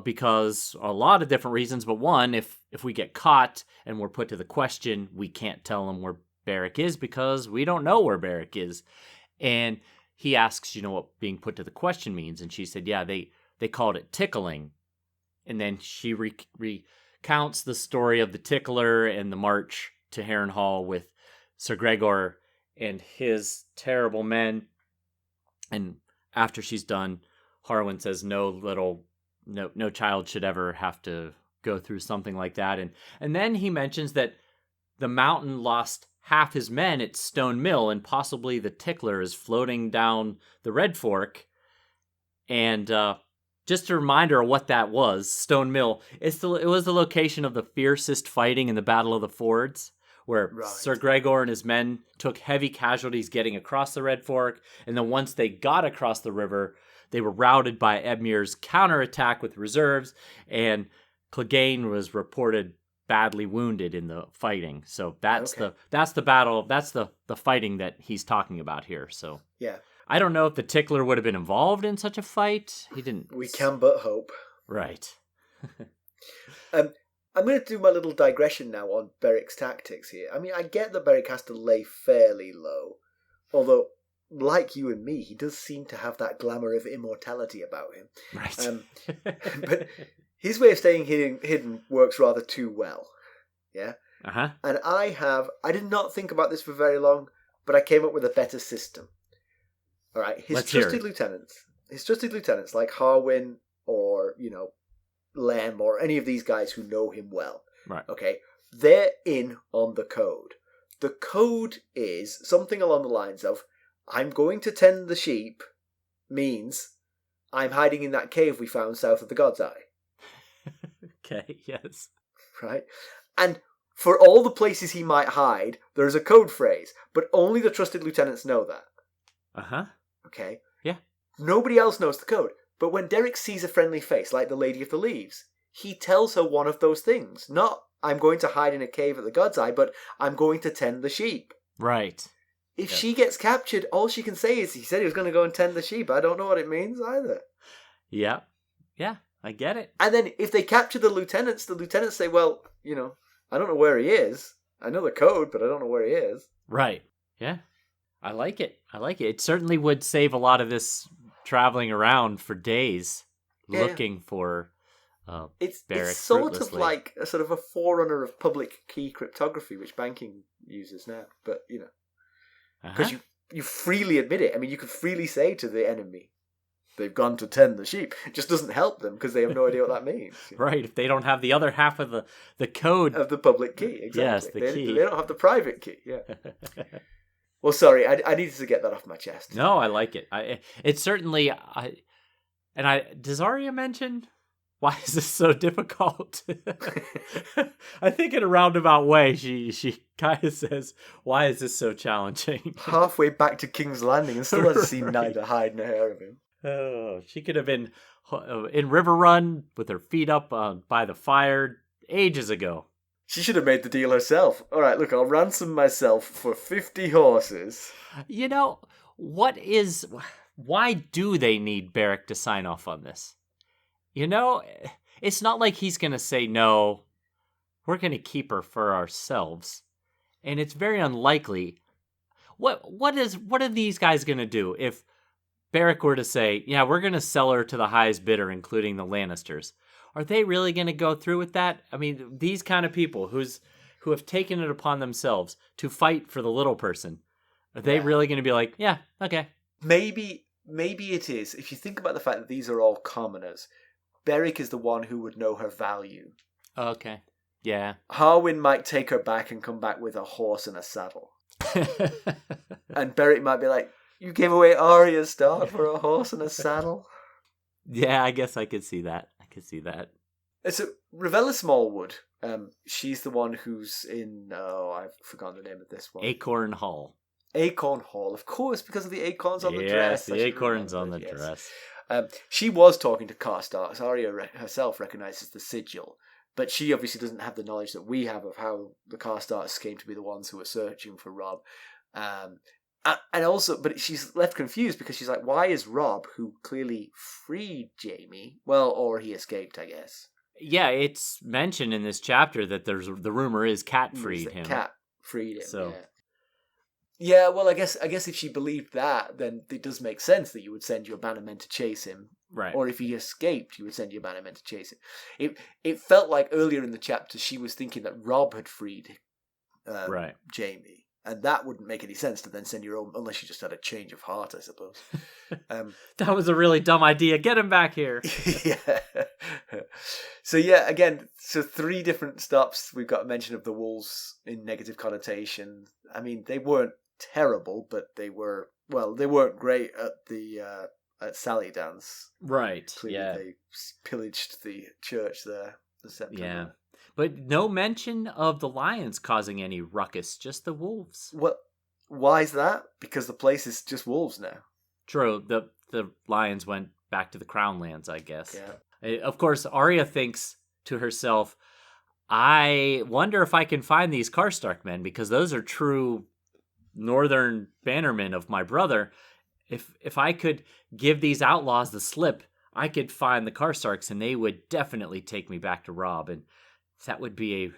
because a lot of different reasons. But one, if we get caught and we're put to the question, we can't tell them where Beric is because we don't know where Beric is. And he asks, what being put to the question means. And she said, yeah, they called it tickling. And then she recounts the story of the tickler and the march to Harrenhal with Sir Gregor and his terrible men. And after she's done, Harwin says no child should ever have to go through something like that. And then he mentions that the mountain lost half his men at Stone Mill, and possibly the tickler is floating down the Red Fork. And just a reminder of what that was, Stone Mill. It was the location of the fiercest fighting in the Battle of the Fords, where Sir Gregor and his men took heavy casualties getting across the Red Fork, and then once they got across the river, they were routed by Edmure's counterattack with reserves, and Clegane was reported badly wounded in the fighting. So that's the battle, that's the fighting that he's talking about here. So yeah. I don't know if the tickler would have been involved in such a fight. He didn't. We can but hope. Right. I'm going to do my little digression now on Beric's tactics here. I mean, I get that Beric has to lay fairly low, although, like you and me, he does seem to have that glamour of immortality about him. Right. But his way of staying hidden works rather too well. Yeah? Uh-huh. And I did not think about this for very long, but I came up with a better system. All right, his trusted lieutenants like Harwin or, Lem or any of these guys who know him well. Right. Okay, they're in on the code. The code is something along the lines of, I'm going to tend the sheep means I'm hiding in that cave we found south of the God's Eye. Okay, yes. Right? And for all the places he might hide, there's a code phrase, but only the trusted lieutenants know that. Uh-huh. Okay? Yeah. Nobody else knows the code. But when Beric sees a friendly face, like the Lady of the Leaves, he tells her one of those things. Not, I'm going to hide in a cave at the God's Eye, but I'm going to tend the sheep. Right. If she gets captured, all she can say is, he said he was going to go and tend the sheep. I don't know what it means either. Yeah. Yeah, I get it. And then if they capture the lieutenants say, well, I don't know where he is. I know the code, but I don't know where he is. Right. Yeah. I like it. It certainly would save a lot of this traveling around for days looking for Beric. It's sort of like a sort of a forerunner of public key cryptography, which banking uses now. But, because you freely admit it. I mean, you could freely say to the enemy, they've gone to tend the sheep. It just doesn't help them because they have no idea what that means. Right, if they don't have the other half of the code. Of the public key, exactly. Yes, the key. They don't have the private key, yeah. Well, sorry, I needed to get that off my chest. No, I like it. It certainly... Does Arya mention, why is this so difficult? I think in a roundabout way, she kind of says, why is this so challenging? Halfway back to King's Landing and still hasn't seen Right. neither hide nor hair of him. Oh, she could have been in Riverrun with her feet up by the fire ages ago. She should have made the deal herself. All right, look, I'll ransom myself for 50 horses. Why do they need Beric to sign off on this? It's not like he's going to say, no, we're going to keep her for ourselves. And it's very unlikely. What are these guys going to do if Beric were to say, yeah, we're going to sell her to the highest bidder, including the Lannisters? Are they really going to go through with that? I mean, these kind of people who have taken it upon themselves to fight for the little person, are they really going to be like, yeah, okay. Maybe it is. If you think about the fact that these are all commoners, Beric is the one who would know her value. Okay. Yeah. Harwin might take her back and come back with a horse and a saddle. And Beric might be like, you gave away Arya Stark for a horse and a saddle? Yeah, I guess I could see that. So, Rivella Smallwood, she's the one who's in, I've forgotten the name of this one. Acorn Hall. Acorn Hall, of course, because of the acorns on the dress. Yes, the acorns on the dress. She was talking to Karstark. Arya herself recognises the sigil, but she obviously doesn't have the knowledge that we have of how the Karstarks came to be the ones who were searching for Robb. And also, but she's left confused because she's like, why is Robb, who clearly freed Jaime, or he escaped, I guess. Yeah, it's mentioned in this chapter that the rumor is Cat freed him. Cat freed him, so. Yeah, well, I guess if she believed that, then it does make sense that you would send your bannermen to chase him. Right. Or if he escaped, you would send your bannermen to chase him. It felt like earlier in the chapter she was thinking that Robb had freed Jaime. And that wouldn't make any sense to then send your own, unless you just had a change of heart, I suppose. That was a really dumb idea. Get him back here. Yeah. So again, 3 different stops. We've got a mention of the wolves in negative connotation. I mean, they weren't terrible, but they weren't great at the at Sally Dance. Right. Clearly they pillaged the church there. Yeah. But no mention of the lions causing any ruckus, just the wolves. Well, why is that? Because the place is just wolves now. True. The lions went back to the Crown Lands, I guess. Yeah. Of course, Arya thinks to herself, I wonder if I can find these Karstark men, because those are true northern bannermen of my brother. If I could give these outlaws the slip, I could find the Karstarks, and they would definitely take me back to Robb. And that would be a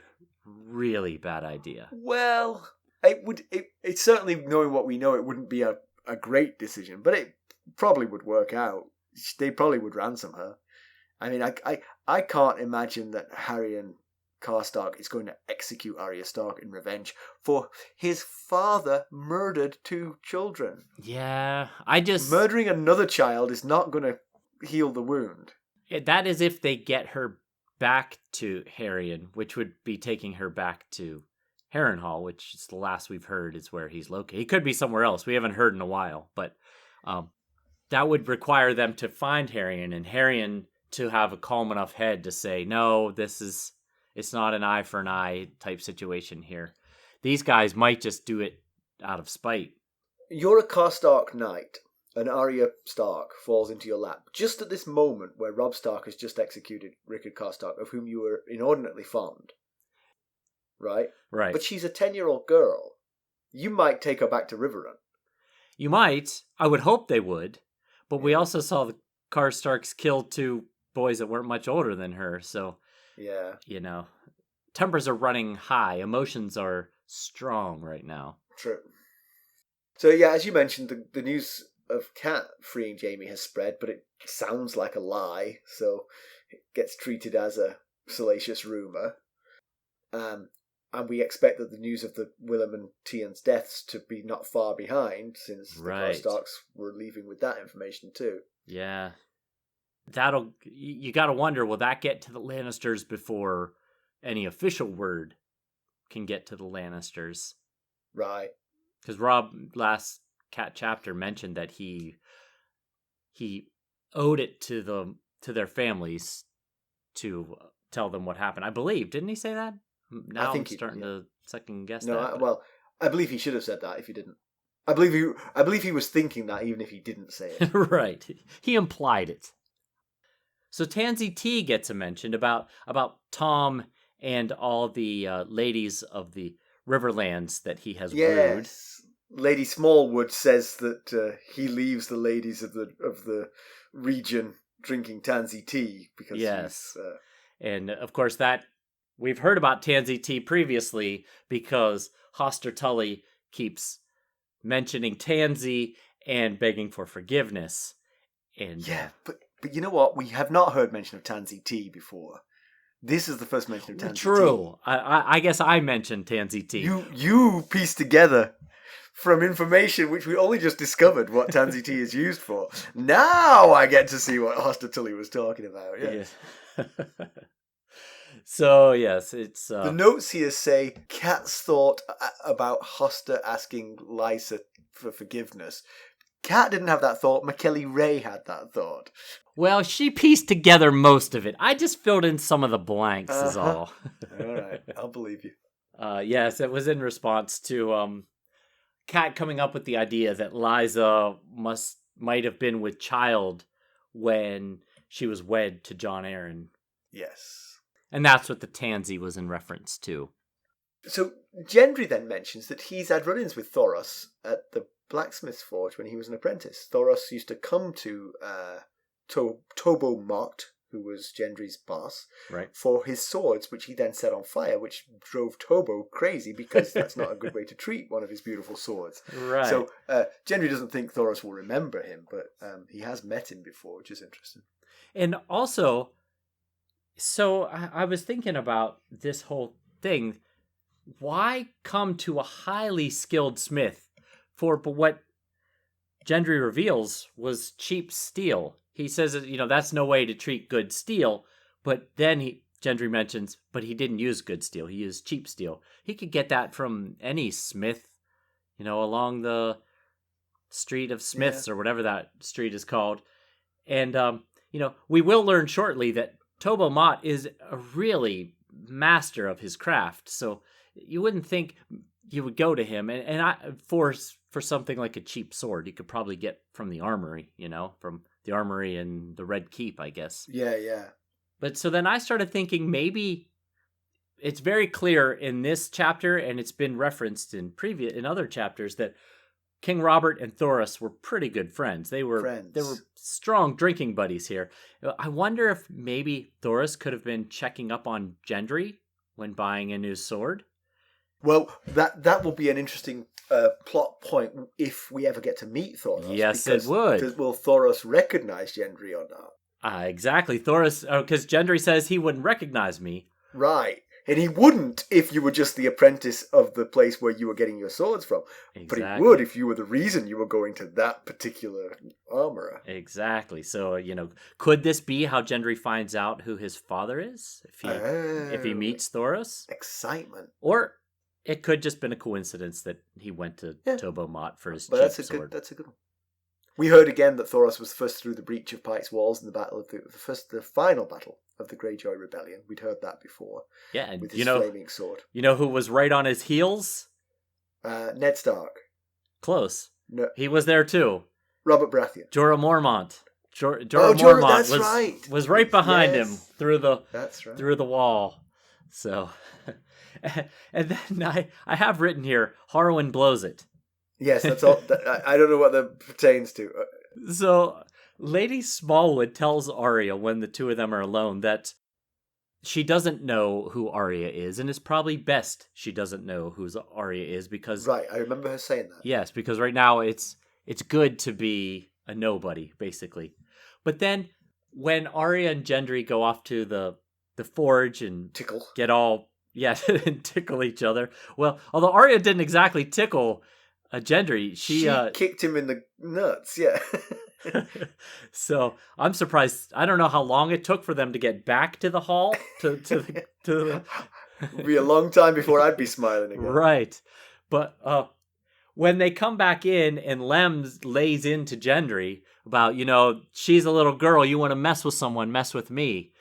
really bad idea. Well, it's certainly, knowing what we know, it wouldn't be a great decision, but it probably would work out. They probably would ransom her. I mean, I can't imagine that Harry and Karstark is going to execute Arya Stark in revenge for his father murdered 2 children. Yeah, Murdering another child is not going to heal the wound. That is if they get her back to Harrion, which would be taking her back to Harrenhal, which is the last we've heard is where he's located. He could be somewhere else. We haven't heard in a while, but that would require them to find Harrion, and Harrion to have a calm enough head to say, no, it's not an eye for an eye type situation here. These guys might just do it out of spite. You're a Karstark knight, and Arya Stark falls into your lap just at this moment where Robb Stark has just executed Rickard Karstark, of whom you were inordinately fond. Right? Right. But she's a 10-year-old girl. You might take her back to Riverrun. You might. I would hope they would. But we also saw the Karstarks kill 2 boys that weren't much older than her, so... Yeah. You know, tempers are running high. Emotions are strong right now. True. So, yeah, as you mentioned, the news of Cat freeing Jaime has spread, but it sounds like a lie, so it gets treated as a salacious rumour. And we expect that the news of the Willem and Tian's deaths to be not far behind, since the Karstarks were leaving with that information too. Yeah. You gotta wonder, will that get to the Lannisters before any official word can get to the Lannisters? Right. Because Robb last Cat chapter mentioned that he owed it to their families to tell them what happened. I believe, didn't he say that? Now I'm starting to second guess that. Well, I believe he should have said that if he didn't. I believe he was thinking that even if he didn't say it. Right. He implied it. So Tansy T gets a mention about Tom and all the ladies of the Riverlands that he has wooed. Lady Smallwood says that he leaves the ladies of the region drinking Tansy tea because and of course that we've heard about Tansy Tea previously because Hoster Tully keeps mentioning Tansy and begging for forgiveness. And but you know what? We have not heard mention of Tansy Tea before. This is the first mention of Tansy Tea. True. I guess I mentioned Tansy Tea. You pieced together from information which we only just discovered what Tansy Tea is used for. Now I get to see what Hoster Tully was talking about. Yes. Yeah. So, yes, it's... The notes here say, Kat's thought about Hoster asking Lysa for forgiveness. Kat didn't have that thought. Mackelly Ray had that thought. Well, she pieced together most of it. I just filled in some of the blanks is all. All right, I'll believe you. Yes, it was in response to Kat coming up with the idea that Lysa might have been with child when she was wed to Jon Arryn. Yes. And that's what the Tansy was in reference to. So Gendry then mentions that he's had run-ins with Thoros at the blacksmith's forge when he was an apprentice. Thoros used to come to Tobo Mott, who was Gendry's boss, for his swords, which he then set on fire, which drove Tobo crazy because that's not a good way to treat one of his beautiful swords. Right. So Gendry doesn't think Thoros will remember him, but he has met him before, which is interesting. And also... So I was thinking about this whole thing. Why come to a highly skilled smith for what Gendry reveals was cheap steel? He says, that's no way to treat good steel. But then Gendry mentions, but he didn't use good steel. He used cheap steel. He could get that from any smith, along the street of smiths or whatever that street is called. And, we will learn shortly that Tobo Mott is a really master of his craft, so you wouldn't think you would go to him. And for something like a cheap sword, you could probably get from the armory, from the armory and the Red Keep, I guess. Yeah. But so then I started thinking maybe it's very clear in this chapter, and it's been referenced in other chapters, that King Robert and Thoros were pretty good friends. They were strong drinking buddies here. I wonder if maybe Thoros could have been checking up on Gendry when buying a new sword. Well, that will be an interesting plot point if we ever get to meet Thoros. Yes, it would. Will Thoros recognize Gendry or not? Exactly. Thoros, because Gendry says he wouldn't recognize me. Right. And he wouldn't if you were just the apprentice of the place where you were getting your swords from. Exactly. But he would if you were the reason you were going to that particular armorer. Exactly. So, could this be how Gendry finds out who his father is? If he meets Thoros? Excitement. Or it could just been a coincidence that he went to Tobo Mott for his cheap sword. That's a good one. We heard again that Thoros was first through the breach of Pike's walls in the battle of the final battle of the Greyjoy Rebellion. We'd heard that before. Yeah, and with his flaming sword. You know who was right on his heels? Ned Stark. Close. No. He was there too. Robert Baratheon. Jorah Mormont. Jorah Mormont was right behind him through the wall. So, and then I have written here, Harwin blows it. Yes, that's all. I don't know what that pertains to. So, Lady Smallwood tells Arya when the two of them are alone that she doesn't know who Arya is, and it's probably best she doesn't know who Arya is because... Right, I remember her saying that. Yes, because right now it's good to be a nobody, basically. But then, when Arya and Gendry go off to the forge and... Tickle. Get all... Yeah, and tickle each other. Well, although Arya didn't exactly tickle... Gendry, she kicked him in the nuts, yeah. So I'm surprised. I don't know how long it took for them to get back to the hall. It'd be a long time before I'd be smiling again. Right, but when they come back in and Lem lays into Gendry about she's a little girl. You want to mess with someone, mess with me.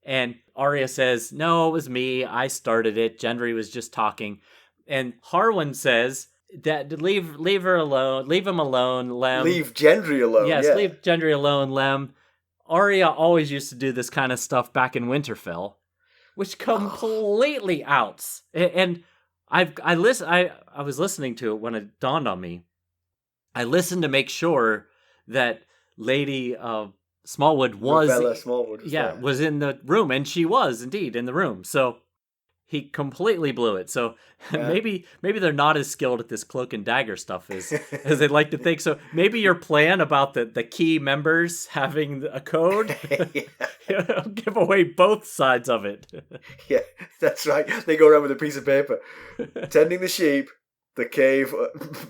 And Arya says, "No, it was me. I started it. Gendry was just talking." And Harwin says. That leave her alone. Leave him alone, Lem. Leave Gendry alone. Yes, leave Gendry alone, Lem. Arya always used to do this kind of stuff back in Winterfell, which completely outs. And I was listening to it when it dawned on me. I listened to make sure that Lady Smallwood was was in the room, and she was indeed in the room. So. He completely blew it. So maybe they're not as skilled at this cloak and dagger stuff as they'd like to think. So maybe your plan about the key members having a code give away both sides of it. Yeah, that's right. They go around with a piece of paper. Tending the sheep, the cave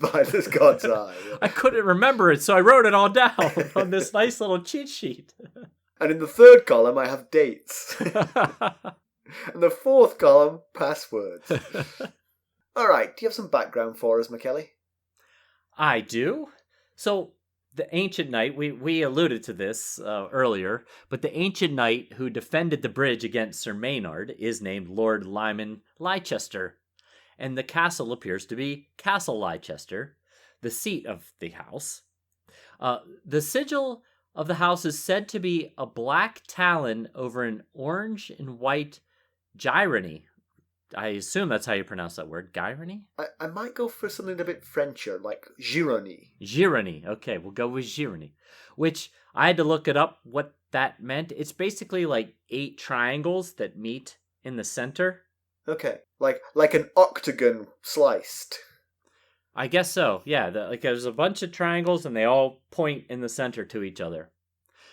by this god's eye. Yeah. I couldn't remember it, so I wrote it all down on this nice little cheat sheet. And in the third column, I have dates. And the fourth column, passwords. All right, do you have some background for us, Mackelly? I do. So, the ancient knight, we alluded to this earlier, but the ancient knight who defended the bridge against Sir Maynard is named Lord Lyman Leicester. And the castle appears to be Castle Leicester, the seat of the house. The sigil of the house is said to be a black talon over an orange and white Gyrony. I assume that's how you pronounce that word. Gyrony? I might go for something a bit Frencher, like Girony. Girony. Okay, we'll go with Girony. Which, I had to look it up what that meant. It's basically like 8 triangles that meet in the center. Okay. Like an octagon sliced. I guess so, yeah. There's a bunch of triangles and they all point in the center to each other.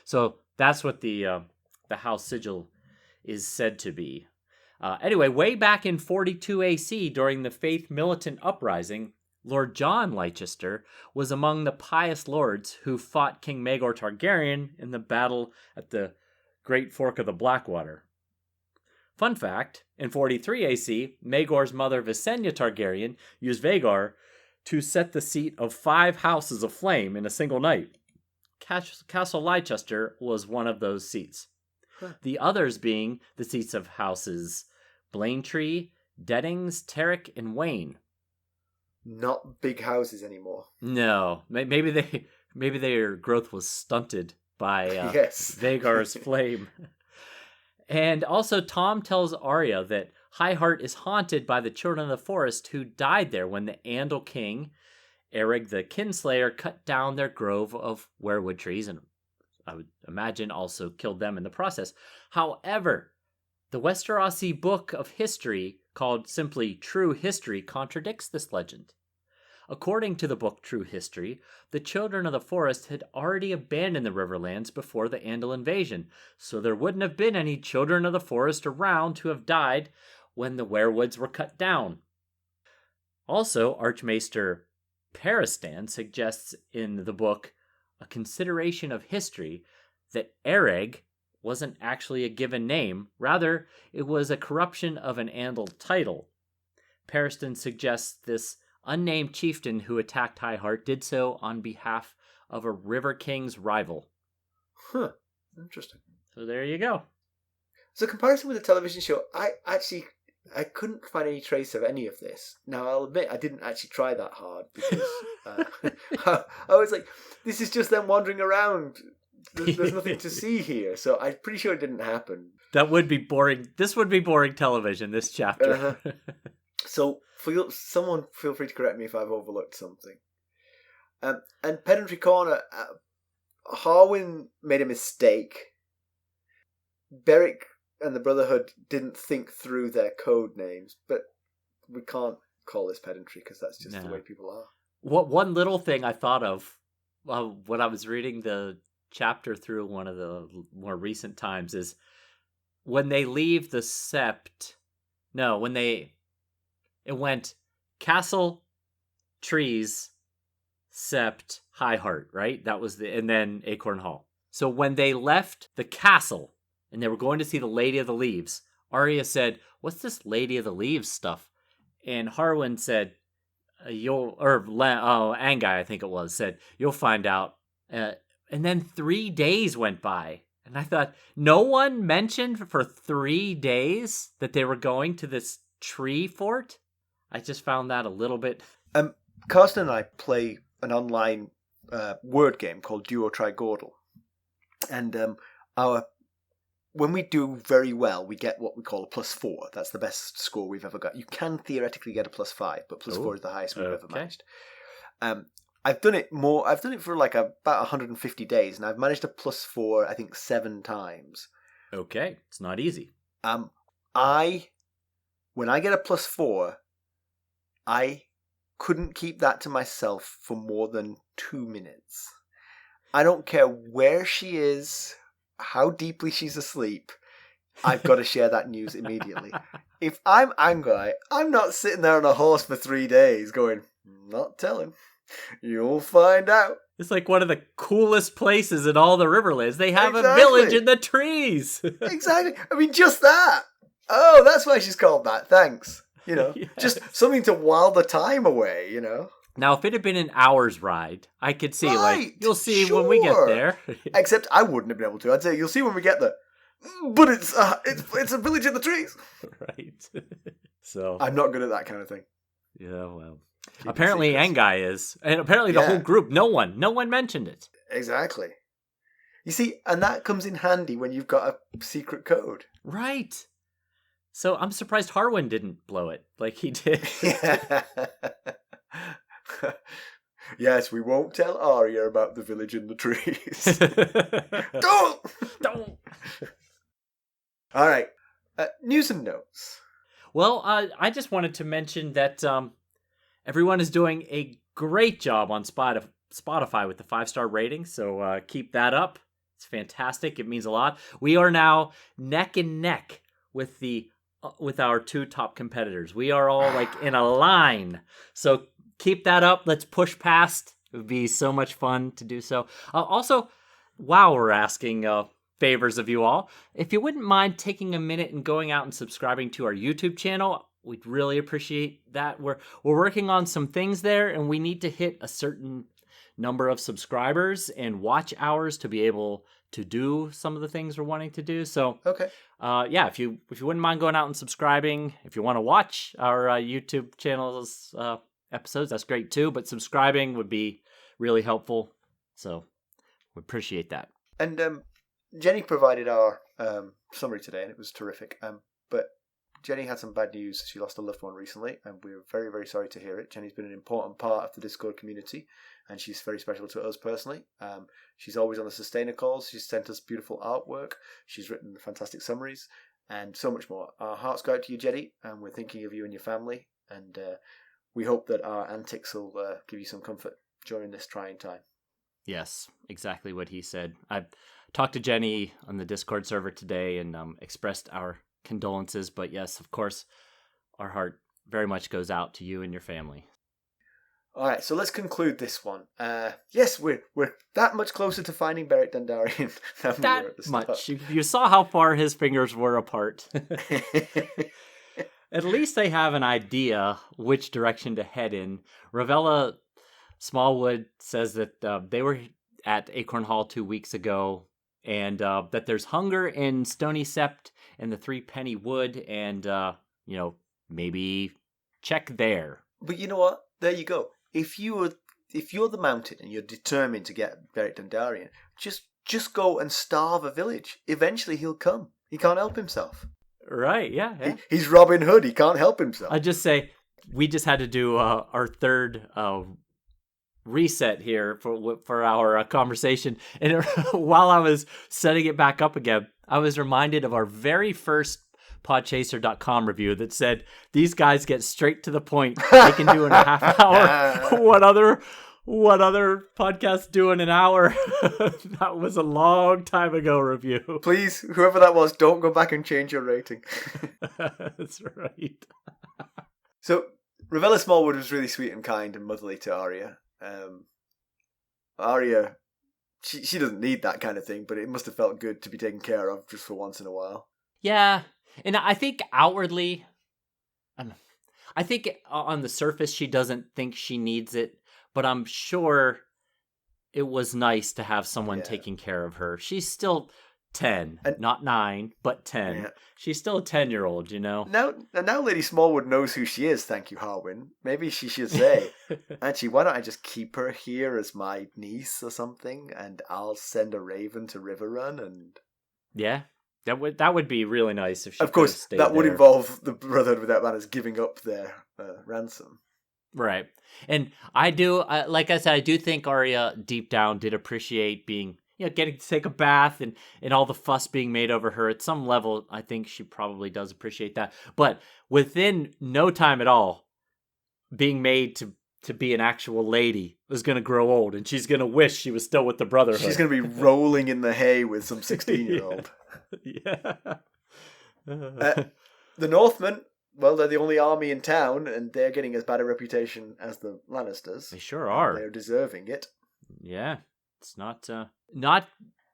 So that's what the house sigil is said to be. Anyway, way back in 42 AC, during the Faith Militant Uprising, Lord John Leicester was among the pious lords who fought King Maegor Targaryen in the battle at the Great Fork of the Blackwater. Fun fact, in 43 AC, Maegor's mother Visenya Targaryen used Vhagar to set the seat of 5 houses aflame in a single night. Castle Leicester was one of those seats. The others being the seats of houses Blaintree, Deddings, Terrick, and Wayne. Not big houses anymore. No, maybe their growth was stunted by Vhagar's flame. And also, Tom tells Arya that High Heart is haunted by the children of the forest who died there when the Andal King, Erig the Kingslayer, cut down their grove of weirwood trees, and I would imagine also killed them in the process. However, The Westerosi book of history, called simply True History, contradicts this legend. According to the book True History, the Children of the Forest had already abandoned the Riverlands before the Andal invasion, so there wouldn't have been any Children of the Forest around to have died when the weirwoods were cut down. Also, Archmaester Peristan suggests in the book A Consideration of History that Ereg wasn't actually a given name. Rather, it was a corruption of an Andal title. Peristan suggests this unnamed chieftain who attacked Highheart did so on behalf of a River King's rival. Huh. Interesting. So there you go. So comparison with the television show, I couldn't find any trace of any of this. Now, I'll admit, I didn't actually try that hard because I was like, this is just them wandering around. There's nothing to see here. So I'm pretty sure it didn't happen. That would be boring. This would be boring television, this chapter. So someone feel free to correct me if I've overlooked something. And Pedantry Corner, Harwin made a mistake. Beric and the Brotherhood didn't think through their code names, but we can't call this pedantry because that's just the way people are. One little thing I thought of when I was reading the chapter through one of the more recent times is when they leave the Sept. No, it went Castle, Trees, Sept, Highheart, right? That was and then Acorn Hall. So when they left the castle and they were going to see the Lady of the Leaves, Arya said, "What's this Lady of the Leaves stuff?" And Harwin said, Angai, I think it was, said, "You'll find out." And then 3 days went by. And I thought, no one mentioned for 3 days that they were going to this tree fort? I just found that a little bit... Carsten and I play an online word game called Duo Trigordal. And when we do very well, we get what we call a +4. That's the best score we've ever got. You can theoretically get a +5, but +4 is the highest we've ever managed. I've done it for like about 150 days, and I've managed a +4, I think, 7 times. Okay, it's not easy. When I get a +4, I couldn't keep that to myself for more than 2 minutes. I don't care where she is, how deeply she's asleep, I've got to share that news immediately. If I'm angry, I'm not sitting there on a horse for 3 days going, "Not telling. You'll find out." It's like one of the coolest places in all the Riverlands. They have a village in the trees. Exactly. I mean, just that. Oh, that's why she's called that. Thanks. Yes. Just something to while the time away, Now, if it had been an hour's ride, I could see, you'll see when we get there. Except I wouldn't have been able to. I'd say, you'll see when we get there. But it's a village in the trees. Right. So I'm not good at that kind of thing. Yeah, well. Apparently Angai is. And apparently the whole group, no one mentioned it. Exactly. You see, and that comes in handy when you've got a secret code. Right. So I'm surprised Harwin didn't blow it like he did. Yeah. Yes, we won't tell Arya about the village in the trees. Don't! All right. News and notes. Well, I just wanted to mention that everyone is doing a great job on Spotify with the 5-star rating, so keep that up. It's fantastic. It means a lot. We are now neck and neck with our 2 top competitors. We are all in a line. So keep that up. Let's push past. It would be so much fun to do so. Also, while we're asking favors of you all, if you wouldn't mind taking a minute and going out and subscribing to our YouTube channel, we'd really appreciate that. We're working on some things there, and we need to hit a certain number of subscribers and watch hours to be able to do some of the things we're wanting to do. So, okay. If you wouldn't mind going out and subscribing, if you want to watch our YouTube channel's episodes, that's great too. But subscribing would be really helpful. So, we appreciate that. And Jenny provided our summary today, and it was terrific. But Jenny had some bad news. She lost a loved one recently, and we were very, very sorry to hear it. Jenny's been an important part of the Discord community, and she's very special to us personally. She's always on the Sustainer calls. She's sent us beautiful artwork. She's written fantastic summaries, and so much more. Our hearts go out to you, Jedi, and we're thinking of you and your family, and we hope that our antics will give you some comfort during this trying time. Yes, exactly what he said. I talked to Jenny on the Discord server today and expressed our condolences, but yes, of course, our heart very much goes out to you and your family. All right, so let's conclude this one. Yes, we're that much closer to finding Beric Dondarrion than we were at the start. Much. You saw how far his fingers were apart. At least they have an idea which direction to head in. Ravella Smallwood says that they were at Acorn Hall 2 weeks ago, and that there's hunger in Stony Sept and the Three Penny Wood, and maybe check there. But you know what? There you go. If you're the Mountain and you're determined to get Beric Dondarrion, just go and starve a village. Eventually he'll come. He can't help himself. Right, yeah. He's Robin Hood. He can't help himself. I just say, we just had to do our third reset here for our conversation. And while I was setting it back up again, I was reminded of our very first podchaser.com review that said, these guys get straight to the point. They can do in a half hour. What other podcasts do in an hour? That was a long time ago review. Please, whoever that was, don't go back and change your rating. That's right. So, Ravella Smallwood was really sweet and kind and motherly to Arya. Arya, she doesn't need that kind of thing, but it must have felt good to be taken care of just for once in a while. Yeah, and I think outwardly, I think on the surface she doesn't think she needs it, but I'm sure it was nice to have someone taking care of her. She's still 10, not 9, but 10. Yeah. She's still a 10-year-old, you know? Now Lady Smallwood knows who she is, thank you, Harwin. Maybe she should say, actually, why don't I just keep her here as my niece or something, and I'll send a raven to Riverrun, and... Yeah. That would be really nice if she. Of course, that would involve the Brotherhood Without Banners giving up their ransom. Right, and I do, like I said, I do think Arya deep down did appreciate being, getting to take a bath and all the fuss being made over her. At some level, I think she probably does appreciate that. But within no time at all, being made to be an actual lady is going to grow old, and she's going to wish she was still with the Brotherhood. She's going to be rolling in the hay with some 16-year-old. Yeah. The Northmen, well, they're the only army in town, and they're getting as bad a reputation as the Lannisters. They sure are. They're deserving it. Yeah, it's not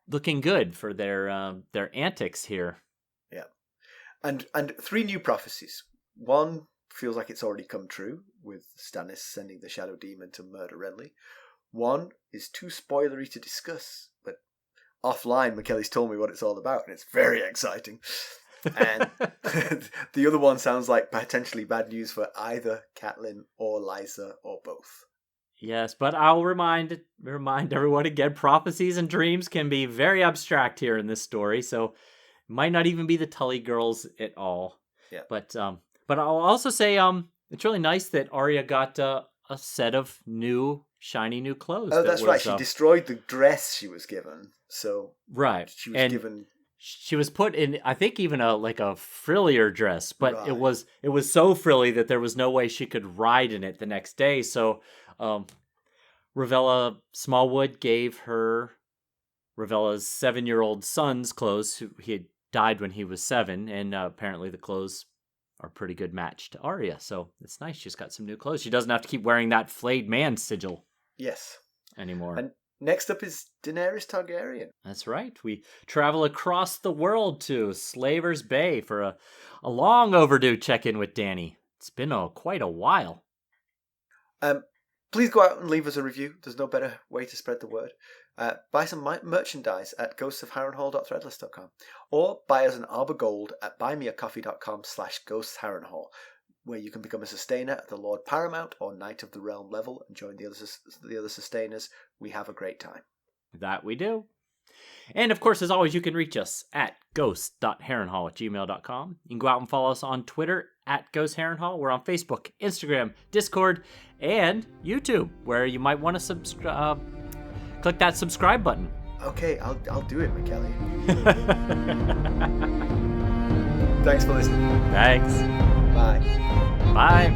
looking good for their antics here. Yeah, and 3 new prophecies. One feels like it's already come true, with Stannis sending the Shadow Demon to murder Renly. One is too spoilery to discuss, but offline, Mackelly's told me what it's all about, and it's very exciting. And the other one sounds like potentially bad news for either Catelyn or Lysa or both. Yes, but I'll remind everyone again, prophecies and dreams can be very abstract here in this story, so it might not even be the Tully girls at all. Yeah. But I'll also say it's really nice that Arya got a set of shiny new clothes. Oh, that's right. She destroyed the dress she was given. So right, she was given. She was put in, I think, even a frillier dress, but right. it was so frilly that there was no way she could ride in it the next day. So Ravella Smallwood gave her Ravella's 7-year-old son's clothes. He had died when he was 7, and apparently the clothes are a pretty good match to Arya. So it's nice. She's got some new clothes. She doesn't have to keep wearing that flayed man sigil. Yes. Anymore. And next up is Daenerys Targaryen. That's right. We travel across the world to Slaver's Bay for a long overdue check-in with Dany. It's been quite a while. Please go out and leave us a review. There's no better way to spread the word. Buy some merchandise at ghostsofharrenhal.threadless.com, or buy us an Arbor Gold at buymeacoffee.com/ghostsharrenhal, where you can become a sustainer at the Lord Paramount or Knight of the Realm level and join the other sustainers. We have a great time. That we do. And of course, as always, you can reach us at ghost.harrenhal@gmail.com. You can go out and follow us on Twitter at @ghostharrenhal. We're on Facebook, Instagram, Discord, and YouTube, where you might want to click that subscribe button. Okay, I'll do it, Mackelly. Thanks for listening. Thanks. Bye. Bye.